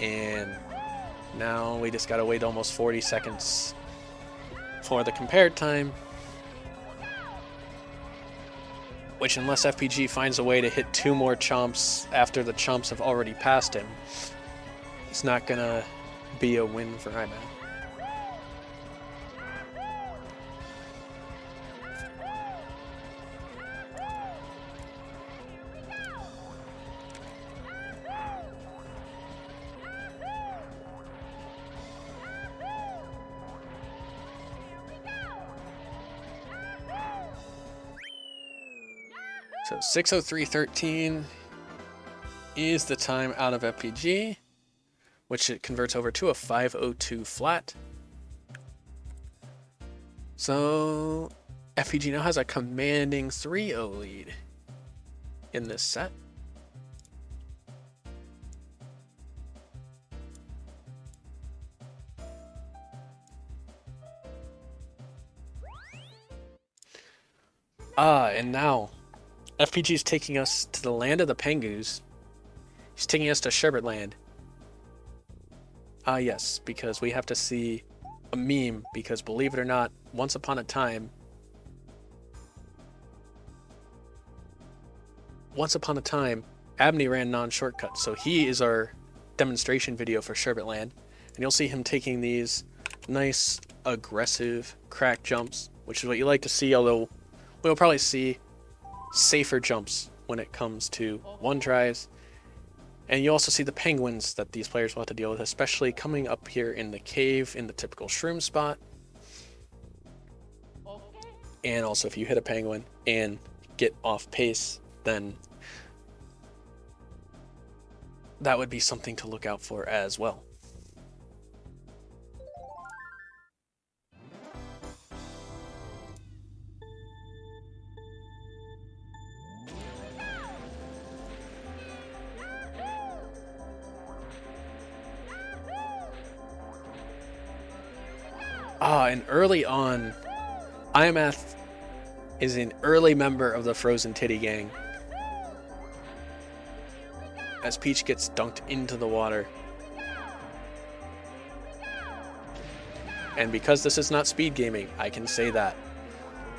And now we just gotta wait almost 40 seconds for the compared time, which, unless FPG finds a way to hit 2 more chomps after the chomps have already passed him, it's not gonna be a win for iMathll. So 6:03.13 is the time out of FPG, which it converts over to a 5:02 flat. So FPG now has a commanding 3-0 lead in this set. And now FPG is taking us to the land of the Pengus. He's taking us to Sherbet Land. Yes, because we have to see a meme, because believe it or not, once upon a time, Abney ran non-shortcut, so he is our demonstration video for Sherbet Land, and you'll see him taking these nice, aggressive crack jumps, which is what you like to see, although we'll probably see safer jumps when it comes to one tries. And you also see the penguins that these players will have to deal with, especially coming up here in the cave in the typical shroom spot. And also, if you hit a penguin and get off pace, then that would be something to look out for as well. And early on, iMathll is an early member of the Frozen Titty Gang, as Peach gets dunked into the water. And because this is not speed gaming, I can say that.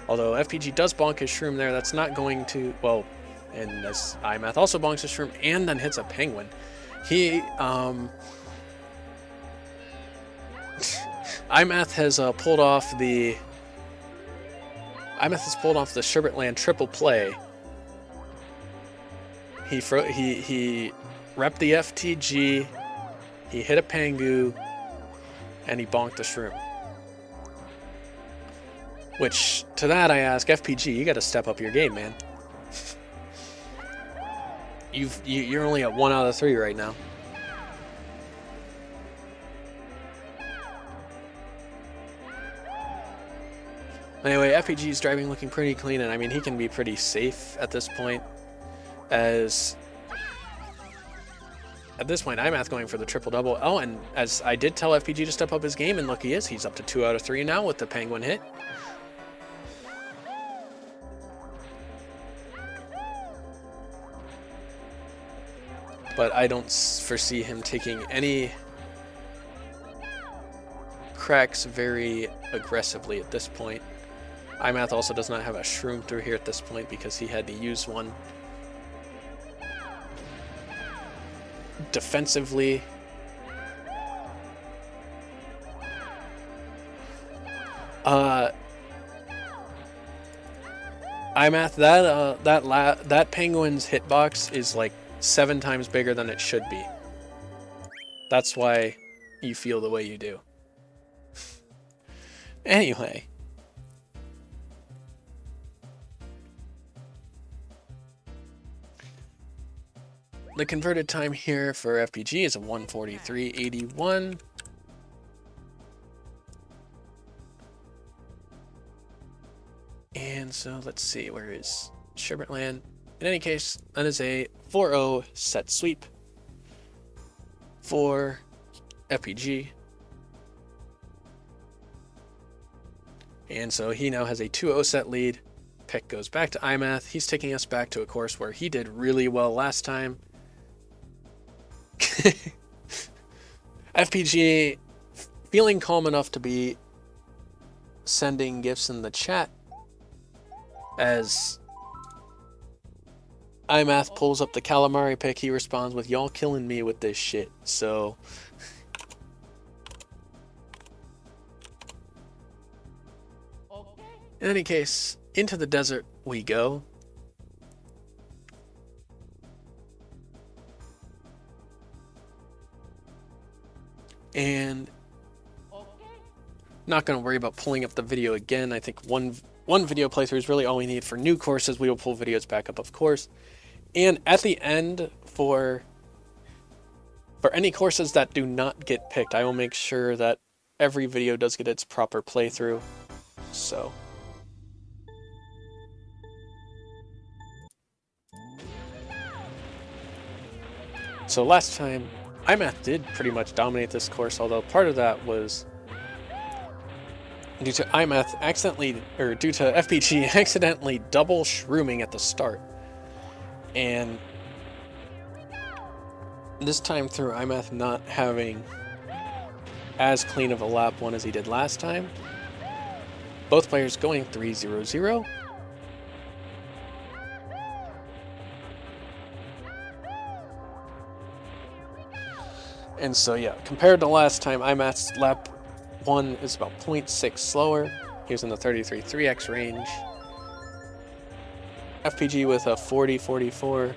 Although FPG does bonk his shroom there, that's not going to, well, and as iMathll also bonks his shroom and then hits a penguin. iMathll has pulled off the Sherbet Land triple play. He repped the FTG, he hit a Pangu, and he bonked the shroom. Which, to that I ask, FPG, you gotta step up your game, man. You're only at 1 out of 3 right now. Anyway, FPG's driving looking pretty clean, and I mean, he can be pretty safe at this point, as at this point, iMathll going for the triple-double. Oh, and as I did tell FPG to step up his game, and look, he is. He's up to 2 out of 3 now with the penguin hit. But I don't foresee him taking any cracks very aggressively at this point. iMathll also does not have a shroom through here at this point because he had to use one defensively. iMath, that penguin's hitbox is like 7 times bigger than it should be. That's why you feel the way you do. Anyway. The converted time here for FPG is a 1:43.81. And so let's see, where is Sherbert land? In any case, that is a 4-0 set sweep for FPG. And so he now has a 2-0 set lead. Pick goes back to iMath. He's taking us back to a course where he did really well last time. FPG feeling calm enough to be sending gifts in the chat as iMath pulls up the calamari pick. He responds with, "Y'all killing me with this shit." So in any case, into the desert we go. And not going to worry about pulling up the video again. I think one video playthrough is really all we need for new courses. We will pull videos back up, of course. And at the end, for any courses that do not get picked, I will make sure that every video does get its proper playthrough. So last time, iMath did pretty much dominate this course, although part of that was due to iMath due to FPG accidentally double shrooming at the start. And this time through, iMath not having as clean of a lap one as he did last time. Both players going 3-0-0. And so yeah, compared to last time, iMath's lap 1 is about 0.6 slower. He was in the 33.3x range. FPG with a 40.44.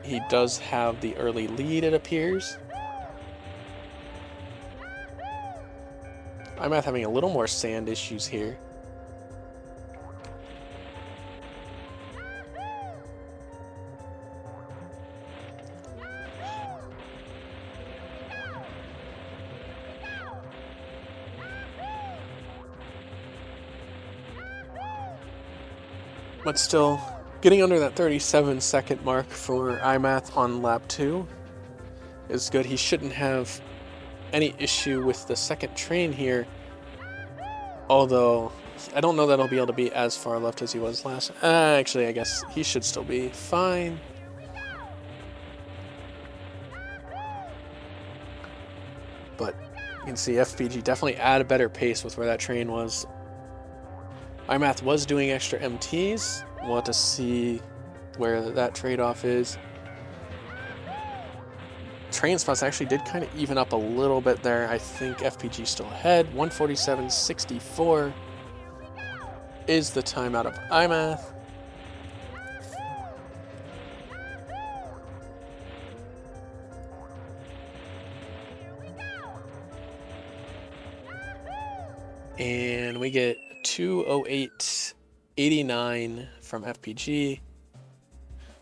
He does have the early lead, it appears. iMath having a little more sand issues here. But still, getting under that 37-second mark for iMath on lap 2 is good. He shouldn't have any issue with the second train here. Although, I don't know that he'll be able to be as far left as he was last. Actually, I guess he should still be fine. But you can see FPG definitely at a better pace with where that train was. iMath was doing extra MTs. We'll have to see where that trade-off is. Train spots actually did kind of even up a little bit there. I think FPG still ahead. 1:47.64 is the time out of iMath. And we get 2:08.89 from FPG,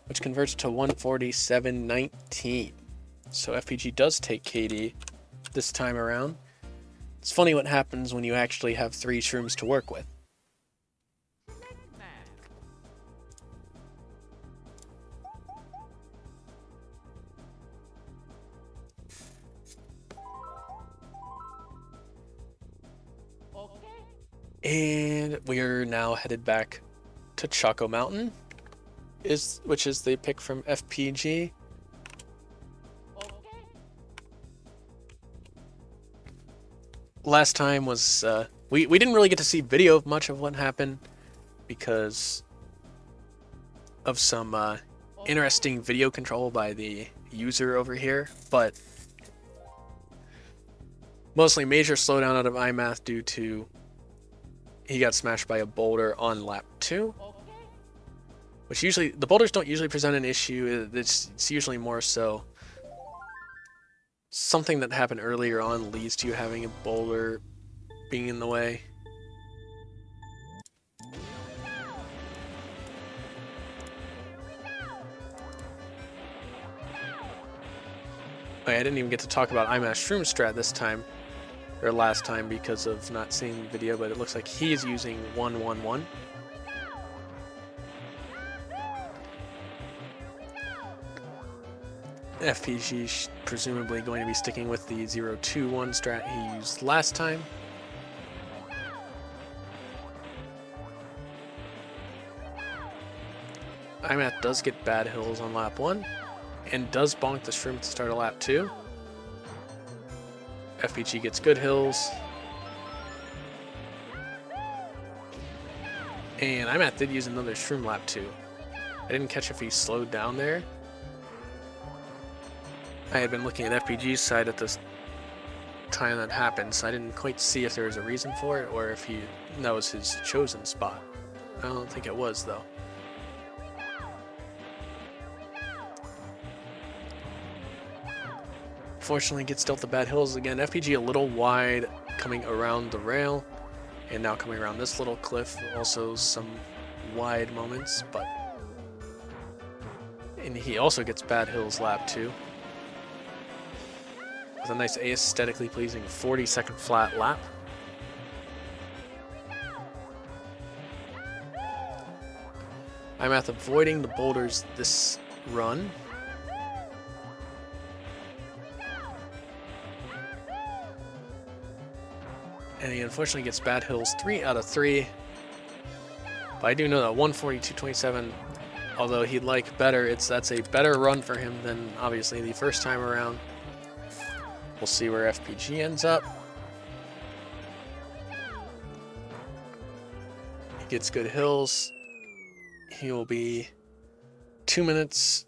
which converts to 1:47.19. So FPG does take KD this time around. It's funny what happens when you actually have 3 shrooms to work with. And we're now headed back to Choco Mountain, which is the pick from FPG. Last time was, we didn't really get to see video of much of what happened because of some interesting video control by the user over here, but mostly major slowdown out of iMath due to he got smashed by a boulder on lap 2. Which usually, the boulders don't usually present an issue. It's usually more so something that happened earlier on leads to you having a boulder being in the way. I didn't even get to talk about iMathll Shroom Strat this time, or last time, because of not seeing the video, but it looks like he is using 1-1-1. FPG presumably going to be sticking with the 0-2-1 strat he used last time. iMathll does get bad hills on lap 1, and does bonk the shroom to start a lap 2. FPG gets good hills. And iMathll did use another shroom lap 2. I didn't catch if he slowed down there. I had been looking at FPG's side at this time that happened, so I didn't quite see if there was a reason for it or if that was his chosen spot. I don't think it was, though. Fortunately, gets dealt the bad hills again. FPG a little wide coming around the rail, and now coming around this little cliff. Also some wide moments, but... And he also gets bad hills lap 2. With a nice aesthetically pleasing 40-second flat lap. iMathll avoiding the boulders this run. And he unfortunately gets bad hills 3 out of 3. But I do know that 142.27, although he'd like better, that's a better run for him than obviously the first time around. We'll see where FPG ends up. He gets good hills. He will be 2 minutes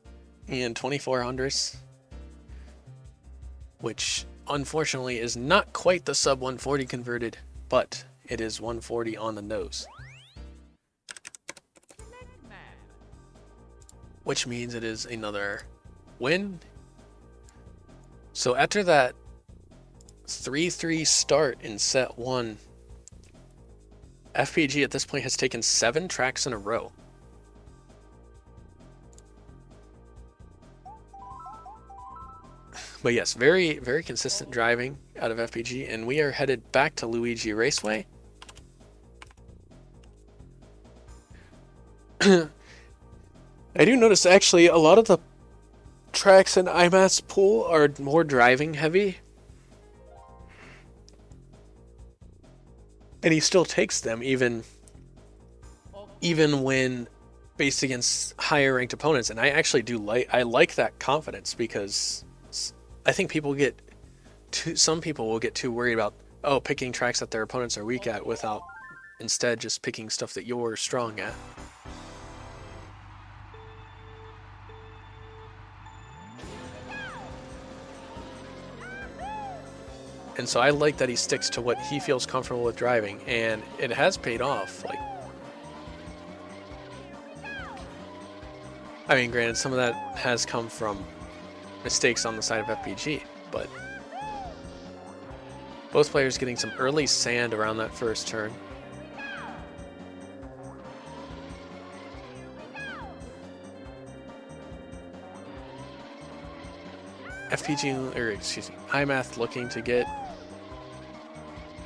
and 24 hundredths, which unfortunately is not quite the sub 140 converted, but it is 140 on the nose. Which means it is another win. So after that 3-3 start in set 1, FPG at this point has taken 7 tracks in a row. But yes, very, very consistent driving out of FPG, and we are headed back to Luigi Raceway. I do notice actually a lot of the tracks in iMathll's pool are more driving heavy. And he still takes them even when faced against higher ranked opponents. And I actually do like that confidence, because I think some people will get too worried about, picking tracks that their opponents are weak at without instead just picking stuff that you're strong at. And so I like that he sticks to what he feels comfortable with driving, and it has paid off. Like, I mean, granted, some of that has come from mistakes on the side of FPG, but both players getting some early sand around that first turn. iMathll looking to get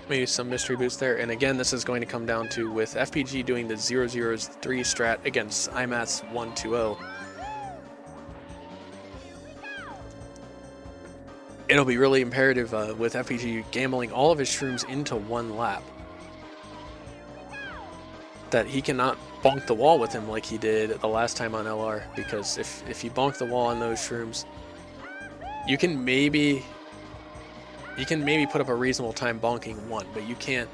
maybe some mystery boost there. And again, this is going to come down to with FPG doing the 0-0-3 strat against iMathll's 1-2-0. It'll be really imperative with FPG gambling all of his shrooms into one lap that he cannot bonk the wall with him like he did the last time on LR, because if you bonk the wall on those shrooms, you can maybe put up a reasonable time bonking one, but you can't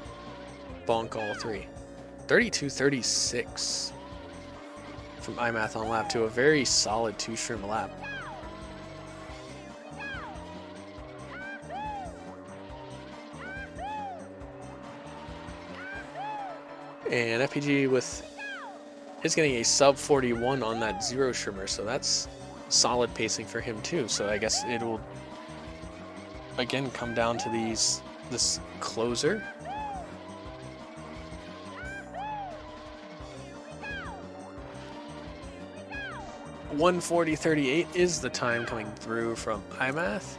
bonk all 3. 32.36 from iMathll on lap 2, a very solid 2-shroom lap. And FPG is getting a sub 41 on that zero shrimmer, so that's solid pacing for him too. So I guess it will again come down to this closer. $1:40.38 is the time coming through from iMathll.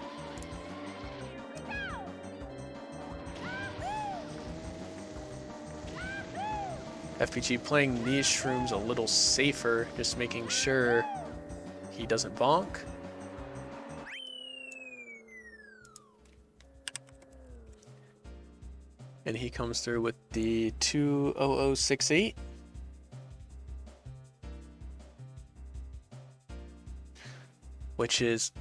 FPG playing these shrooms a little safer, just making sure he doesn't bonk. And he comes through with the 20068. Which is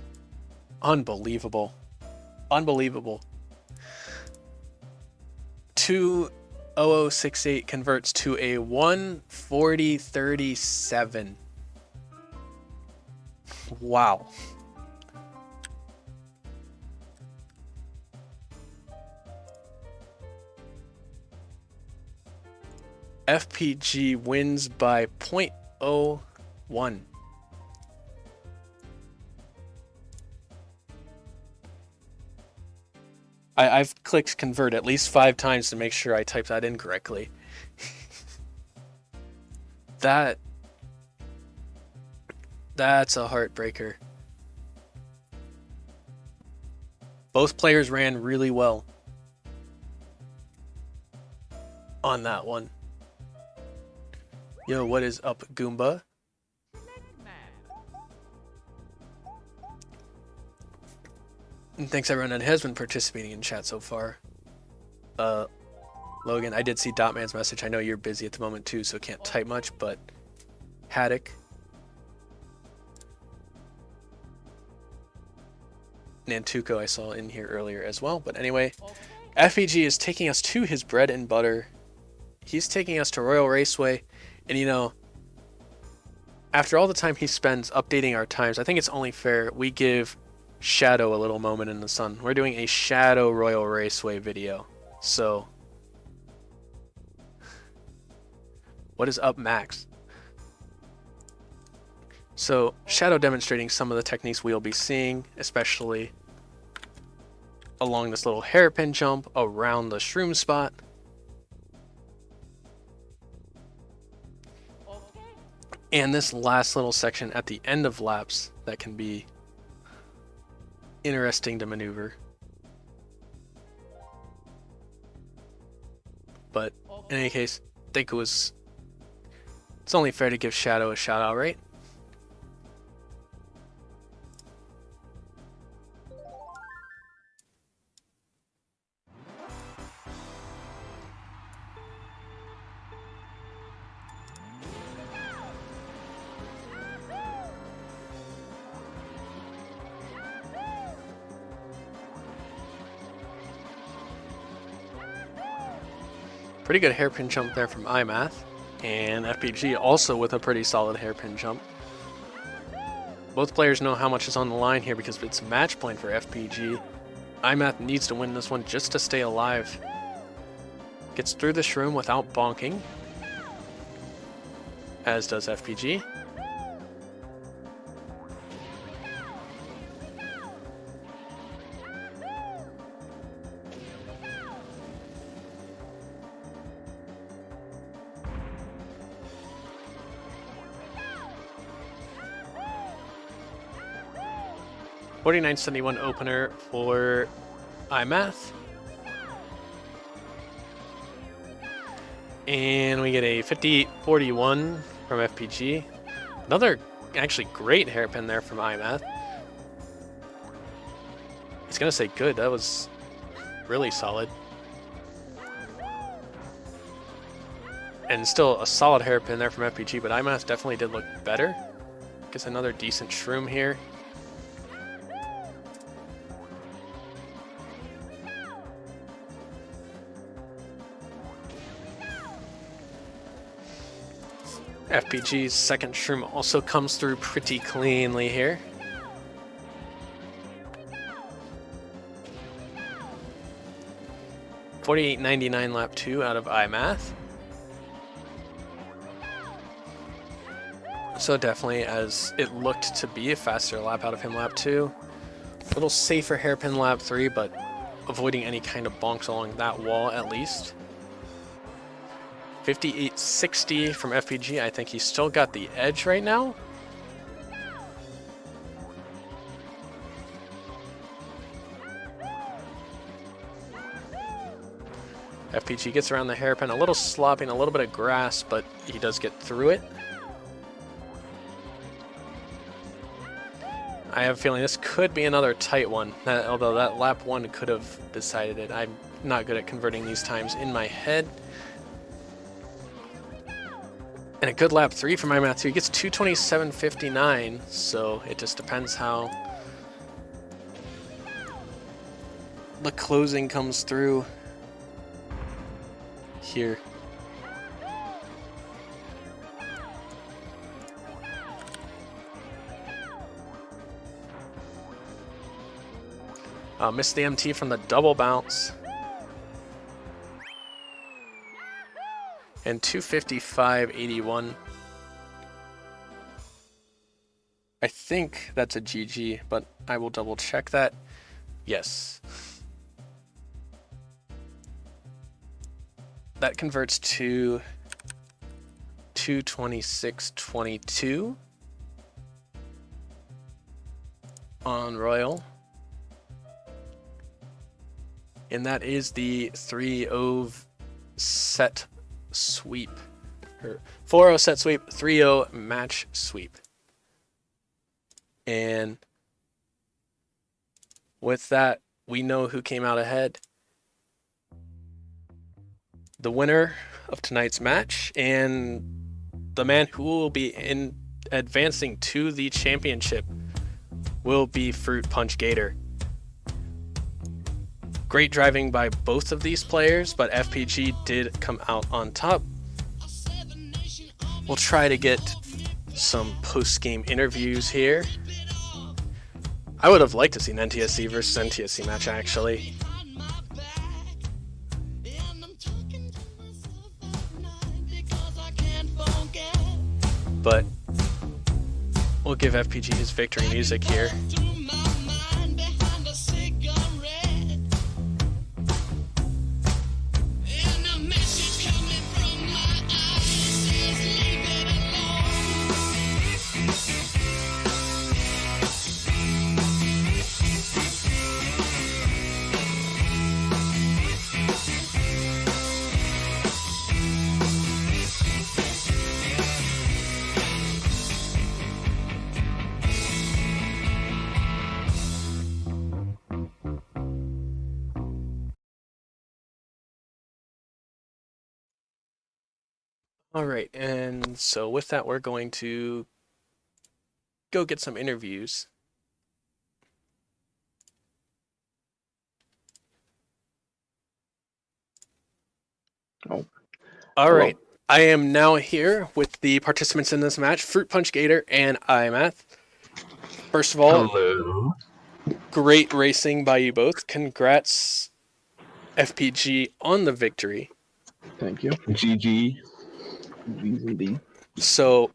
unbelievable. Unbelievable. 20068 converts to a 1:40.37. Wow. FPG wins by 0.01. I've clicked convert at least 5 times to make sure I typed that in correctly. That's a heartbreaker. Both players ran really well on that one. Yo, what is up, Goomba? And thanks everyone that has been participating in chat so far. Logan, I did see Dotman's message. I know you're busy at the moment too, so can't type much, but Haddock. Nantuko I saw in here earlier as well. But anyway, FPG is taking us to his bread and butter. He's taking us to Royal Raceway. And you know, after all the time he spends updating our times, I think it's only fair we give Shadow a little moment in the sun. We're doing a Shadow Royal Raceway video. So, what is up, Max? So, Shadow demonstrating some of the techniques we'll be seeing, especially along this little hairpin jump around the shroom spot. And this last little section at the end of laps that can be interesting to maneuver. But in any case, I think it's only fair to give Shadow a shout out, right? Pretty good hairpin jump there from iMathll, and FPG also with a pretty solid hairpin jump. Both players know how much is on the line here because it's match point for FPG. iMathll needs to win this one just to stay alive. Gets through the shroom without bonking, as does FPG. $49.71 opener for iMathll. And we get a 58.41 from FPG. Another actually great hairpin there from iMathll. I was gonna say good, that was really solid. And still a solid hairpin there from FPG, but iMathll definitely did look better. Gets another decent shroom here. FPG's second shroom also comes through pretty cleanly here. $48.99 lap 2 out of iMathll. So definitely, as it looked to be a faster lap out of him lap 2. A little safer hairpin lap 3, but avoiding any kind of bonks along that wall at least. 58.60 from FPG. I think he's still got the edge right now. FPG gets around the hairpin, a little sloppy and a little bit of grass, but he does get through it. I have a feeling this could be another tight one, although that lap 1 could have decided it. I'm not good at converting these times in my head. And a good lap 3 for iMathll. He gets 2:27.59, so it just depends how the closing comes through here. Missed the MT from the double bounce. And 2:55.81. I think that's a GG, but I will double check that. Yes. That converts to 2:26.22 on Royal. And that is the 3-0 set sweep. Or 4-0 set sweep, 3-0 match sweep. And with that, we know who came out ahead. The winner of tonight's match and the man who will be advancing to the championship will be FruitPunchGator. Great driving by both of these players, but FPG did come out on top. We'll try to get some post-game interviews here. I would have liked to see an NTSC versus NTSC match, actually. But we'll give FPG his victory music here. All right, and so with that, we're going to go get some interviews. Oh. All right, I am now here with the participants in this match, FruitPunchGator and iMathll. First of all, hello. Great racing by you both. Congrats, FPG, on the victory. Thank you. GG. So,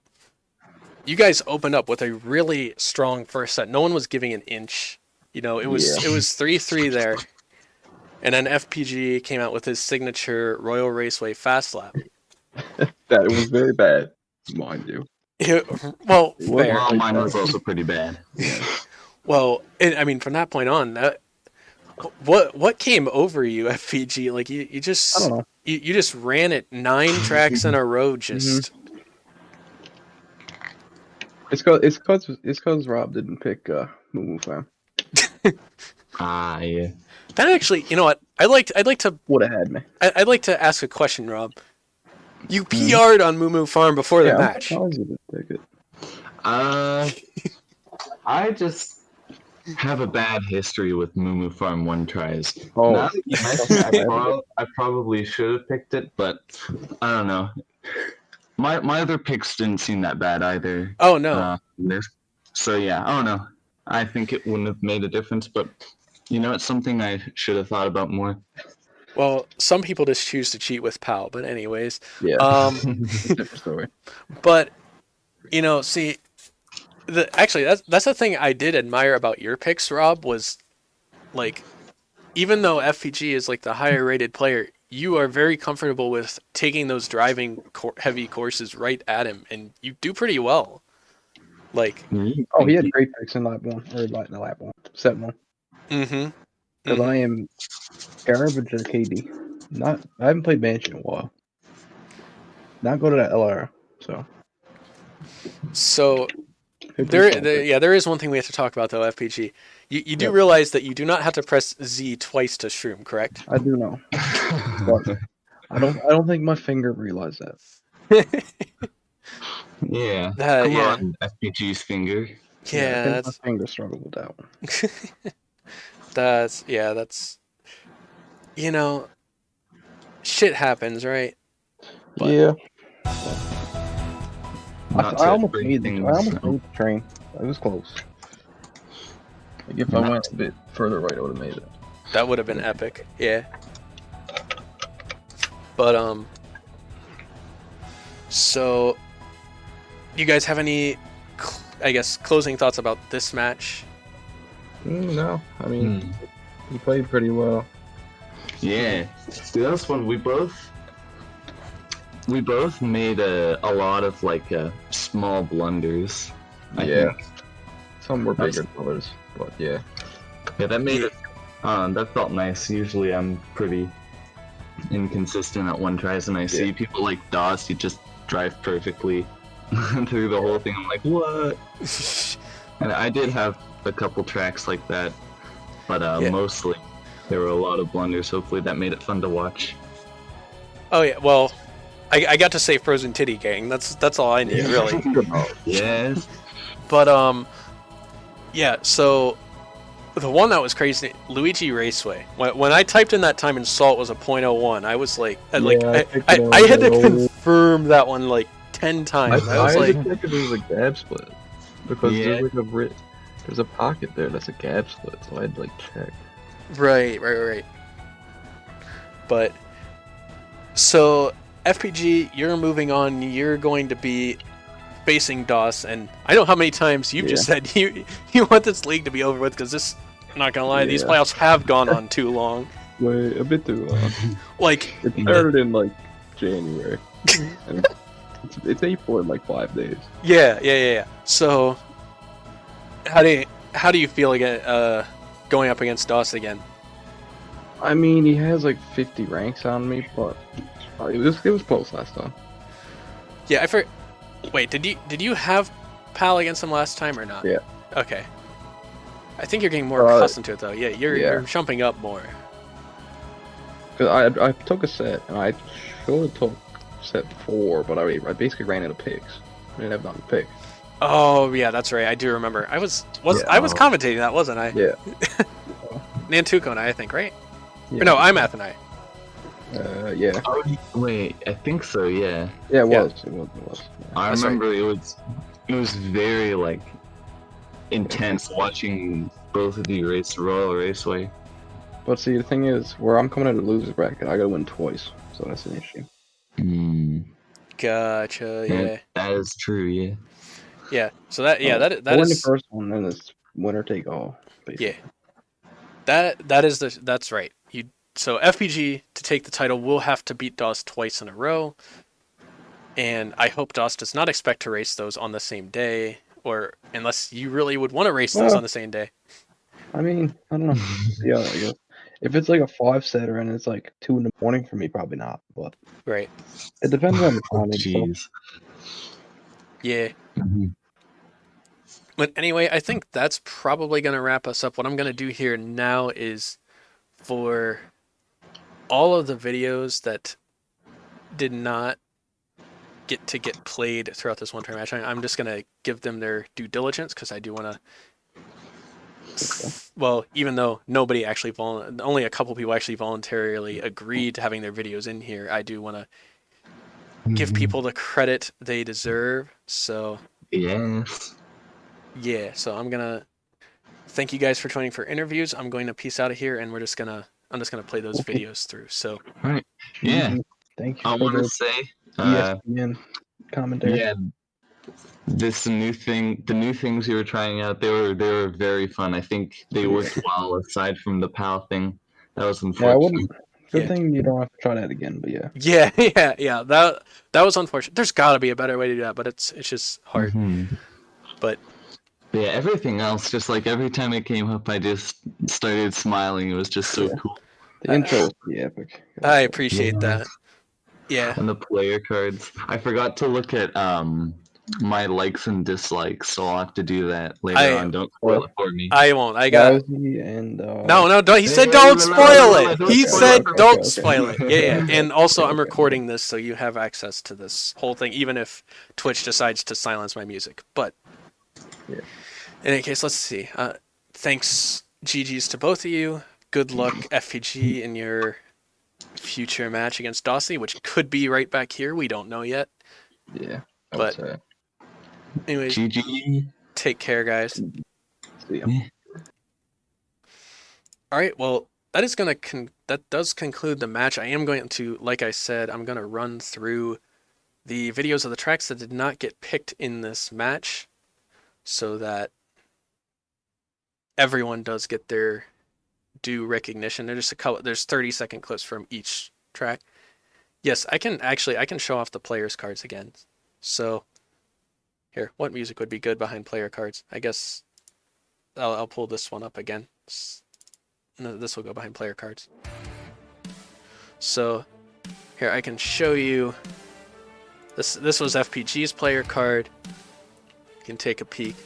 you guys opened up with a really strong first set. No one was giving an inch. You know, it was 3-3 there. And then FPG came out with his signature Royal Raceway fast lap. That was very bad, mind you. Well, fair. Well, mine was also pretty bad. Well, I mean, from that point on, what came over you, FPG? Like you just, I don't know. You just ran it 9 tracks in a row. Just it's cause Rob didn't pick Moo Farm. Yeah. That actually, you know what? I'd like to would have had me. I'd like to ask a question, Rob. You PR'd on Moo Farm before the match. How was it? Take it. I just have a bad history with Moo Farm 1 tries. Oh, now that you mentioned, I probably should have picked it, but I don't know. My other picks didn't seem that bad either. Oh no. So yeah, I don't know. I think it wouldn't have made a difference, but you know, it's something I should have thought about more. Well, some people just choose to cheat with PAL, but anyways. Yeah. Different story. But See, actually that's the thing I did admire about your picks, Rob, was like even though FPG is like the higher rated player, you are very comfortable with taking those driving heavy courses right at him, and you do pretty well. Like, Oh, he had great picks in lap 1, or not in lap 1, set 1. mm-hmm. Because I am garbage at KD. I haven't played Banshee in a while. Not go to that LR, so. So there is one thing we have to talk about though, FPG. You do realize that you do not have to press Z twice to shroom, correct? I do know. But I don't think my finger realized that. Yeah. Come on, FPG's finger. Yeah, I think my finger struggled with that one. that's shit happens, right? But, yeah. I almost made the train. It was close. Like if I went a bit further right, I would have made it. That would have been epic. Yeah. But so you guys have any, I guess, closing thoughts about this match? No, I mean, he played pretty well. Yeah, dude, that's one we both made a lot of like small blunders. I think. Some were bigger than others, but yeah, that made it. That felt nice. Usually, I'm pretty inconsistent at one tries, and I see people like DOS, you just drive perfectly through the whole thing. I'm like, what? And I did have a couple tracks like that, but mostly there were a lot of blunders. Hopefully that made it fun to watch. Oh yeah, well, I got to say Frozen Titty Gang. That's all I need, really. Yes. But yeah. So the one that was crazy, Luigi Raceway. When I typed in that time and saw it was a .01, I was like, I had to confirm that one like 10 times. I was like, I think it was a gap split because there's a pocket there that's a gap split, so I had to like check. Right. But so FPG, you're moving on. You're going to be facing DOS, and I know how many times you've just said you want this league to be over with because this. I'm not gonna lie, these playoffs have gone on too long. Way a bit too long. Like it started in like January. And it's April in like 5 days. Yeah. So how do you feel again going up against DOS again? I mean, he has like 50 ranks on me, but it was close last time. Yeah, Wait, did you have PAL against him last time or not? Yeah. Okay. I think you're getting more accustomed to it though. Yeah, you're jumping up more. Cause I took a set and I should have took set 4, but I basically ran out of picks. I didn't have nothing to pick. Oh yeah, that's right. I do remember. I was commentating that, wasn't I? Yeah. Nantuko and I think, right? Yeah. Or no, iMathll and I. Yeah. Oh, wait, I think so. Yeah. Yeah, it was. It was. I remember it was very like intense watching both of you race the Royal Raceway. But see, the thing is, where I'm coming out of the loser's bracket, I gotta win twice, so that's an issue. Gotcha. Yeah. That is true. Yeah. Yeah. So that is the first one, then it's winner take all. Basically. Yeah. That's right. So FPG to take the title will have to beat DOS twice in a row, and I hope DOS does not expect to race those on the same day, or unless you really would want to race those on the same day. I mean, I don't know. Yeah, I guess. If it's like a 5-setter and it's like 2 in the morning for me, probably not. But right, it depends on the timing. Jeez. Yeah. But anyway, I think that's probably going to wrap us up. What I'm going to do here now is for all of the videos that did not get played throughout this one-time match, I'm just going to give them their due diligence because I do want to. Well, even though nobody actually only a couple people actually voluntarily agreed to having their videos in here, I do want to give people the credit they deserve. So yes. Yeah, so I'm gonna thank you guys for joining for interviews. I'm going to peace out of here, and I'm just gonna play those videos through. So all right, yeah. Thank you. I want to say ESPN commentary. Yeah, this new thing, the new things you were trying out, they were very fun. I think they worked well aside from the PAL thing. That was Yeah, I unfortunate. wouldn't. Good Yeah. thing you don't have to try that again. But yeah. Yeah. That was unfortunate. There's got to be a better way to do that, but it's just hard. But yeah, everything else, just like every time it came up, I just started smiling. It was just so cool. The intro was pretty epic. I appreciate that. Yeah. And the player cards. I forgot to look at my likes and dislikes, so I'll have to do that later on. Don't spoil it for me. I won't. I got. Bowsy and No, don't. He said don't spoil it. He said don't spoil it. Yeah. And also, I'm recording this, so you have access to this whole thing, even if Twitch decides to silence my music. But in any case, let's see. Thanks, GGs to both of you. Good luck, FPG, in your future match against Dossie, which could be right back here. We don't know yet. Yeah. But anyways, GG. Take care, guys. See ya. All right. Well, that is gonna that does conclude the match. I am going to, like I said, I'm gonna run through the videos of the tracks that did not get picked in this match, so that everyone does get their due recognition. There's just a couple. There's 30-second clips from each track. Yes, I can show off the players' cards again. So here, what music would be good behind player cards? I guess I'll pull this one up again. No, this will go behind player cards. So here, I can show you. This was FPG's player card. You can take a peek.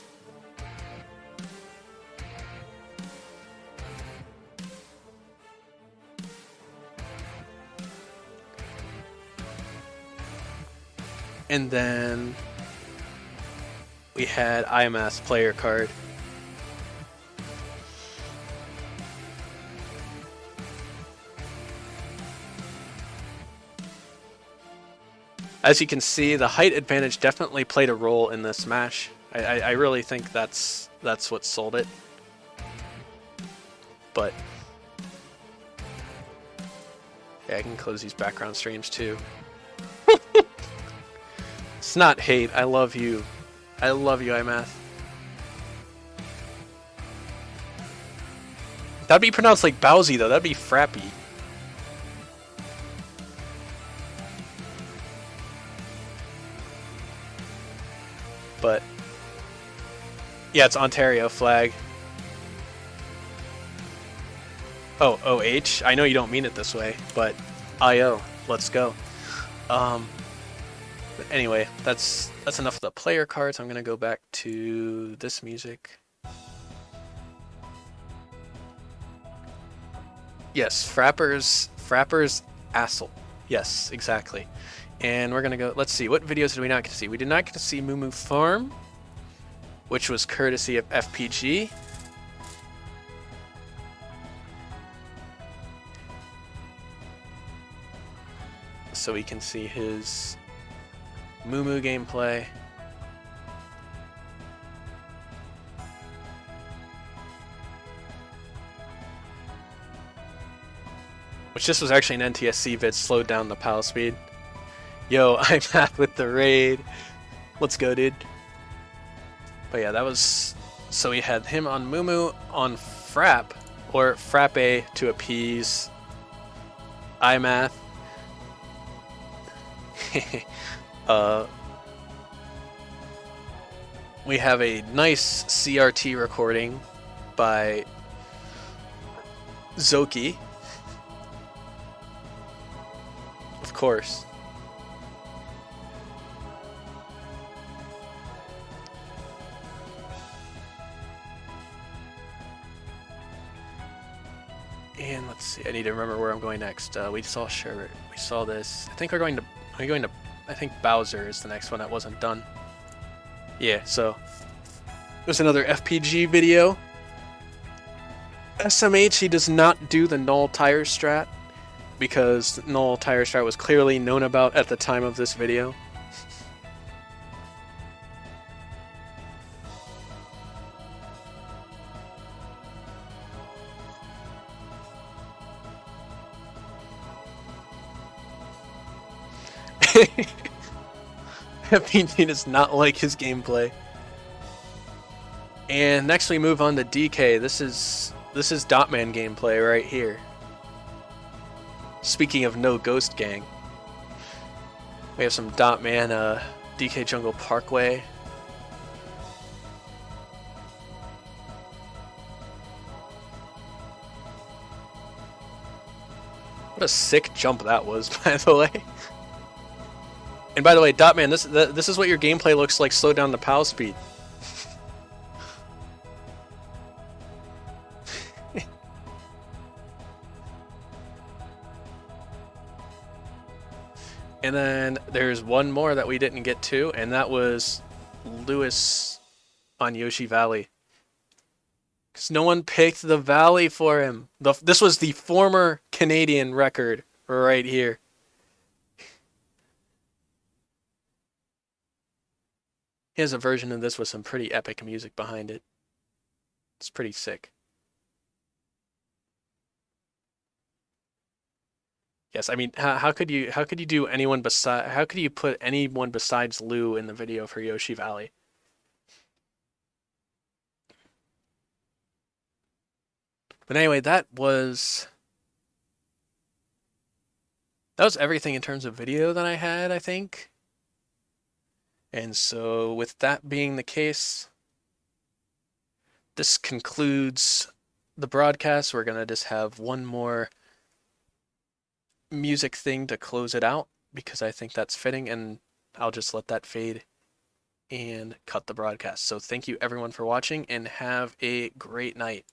And then we had iMathll player card. As you can see, the height advantage definitely played a role in this match. I really think that's what sold it. But yeah, I can close these background streams too. It's not hate. I love you. I love you, iMathll. That'd be pronounced like Bowsy, though. That'd be frappy. But yeah, it's Ontario flag. Oh, OH? I know you don't mean it this way, but IO. Let's go. But anyway, that's enough of the player cards. I'm gonna go back to this music. Yes, Frapper's Assel. Yes, exactly. And we're gonna go. Let's see. What videos did we not get to see? We did not get to see Moo Moo Farm, which was courtesy of FPG. So we can see his Moo Moo gameplay. Which this was actually an NTSC vid, slowed down the PAL speed. Yo, I'm back with the raid. Let's go, dude. But yeah, that was... So we had him on Moo Moo on Frap, or Frappe to appease iMathll. We have a nice CRT recording by Zoki. Of course. And let's see, I need to remember where I'm going next. We saw Sherbert. We saw this. I think we're going to... I think Bowser is the next one that wasn't done. Yeah, so there's another FPG video. SMH, he does not do the null tire strat because null tire strat was clearly known about at the time of this video. PG does not like his gameplay. And next we move on to DK. This is Dotman gameplay right here. Speaking of no Ghost Gang, we have some Dotman DK Jungle Parkway. What a sick jump that was, by the way. And by the way, Dotman, this is what your gameplay looks like. Slow down the POW speed. And then there's one more that we didn't get to, and that was Lewis on Yoshi Valley. Because no one picked the Valley for him. This was the former Canadian record right here. He has a version of this with some pretty epic music behind it. It's pretty sick. Yes, I mean, how could you do anyone beside? How could you put anyone besides Lou in the video for Yoshi Valley? But anyway, that was everything in terms of video that I had, I think. And so, with that being the case, this concludes the broadcast. We're gonna just have one more music thing to close it out because I think that's fitting, and I'll just let that fade and cut the broadcast. So thank you everyone for watching, and have a great night.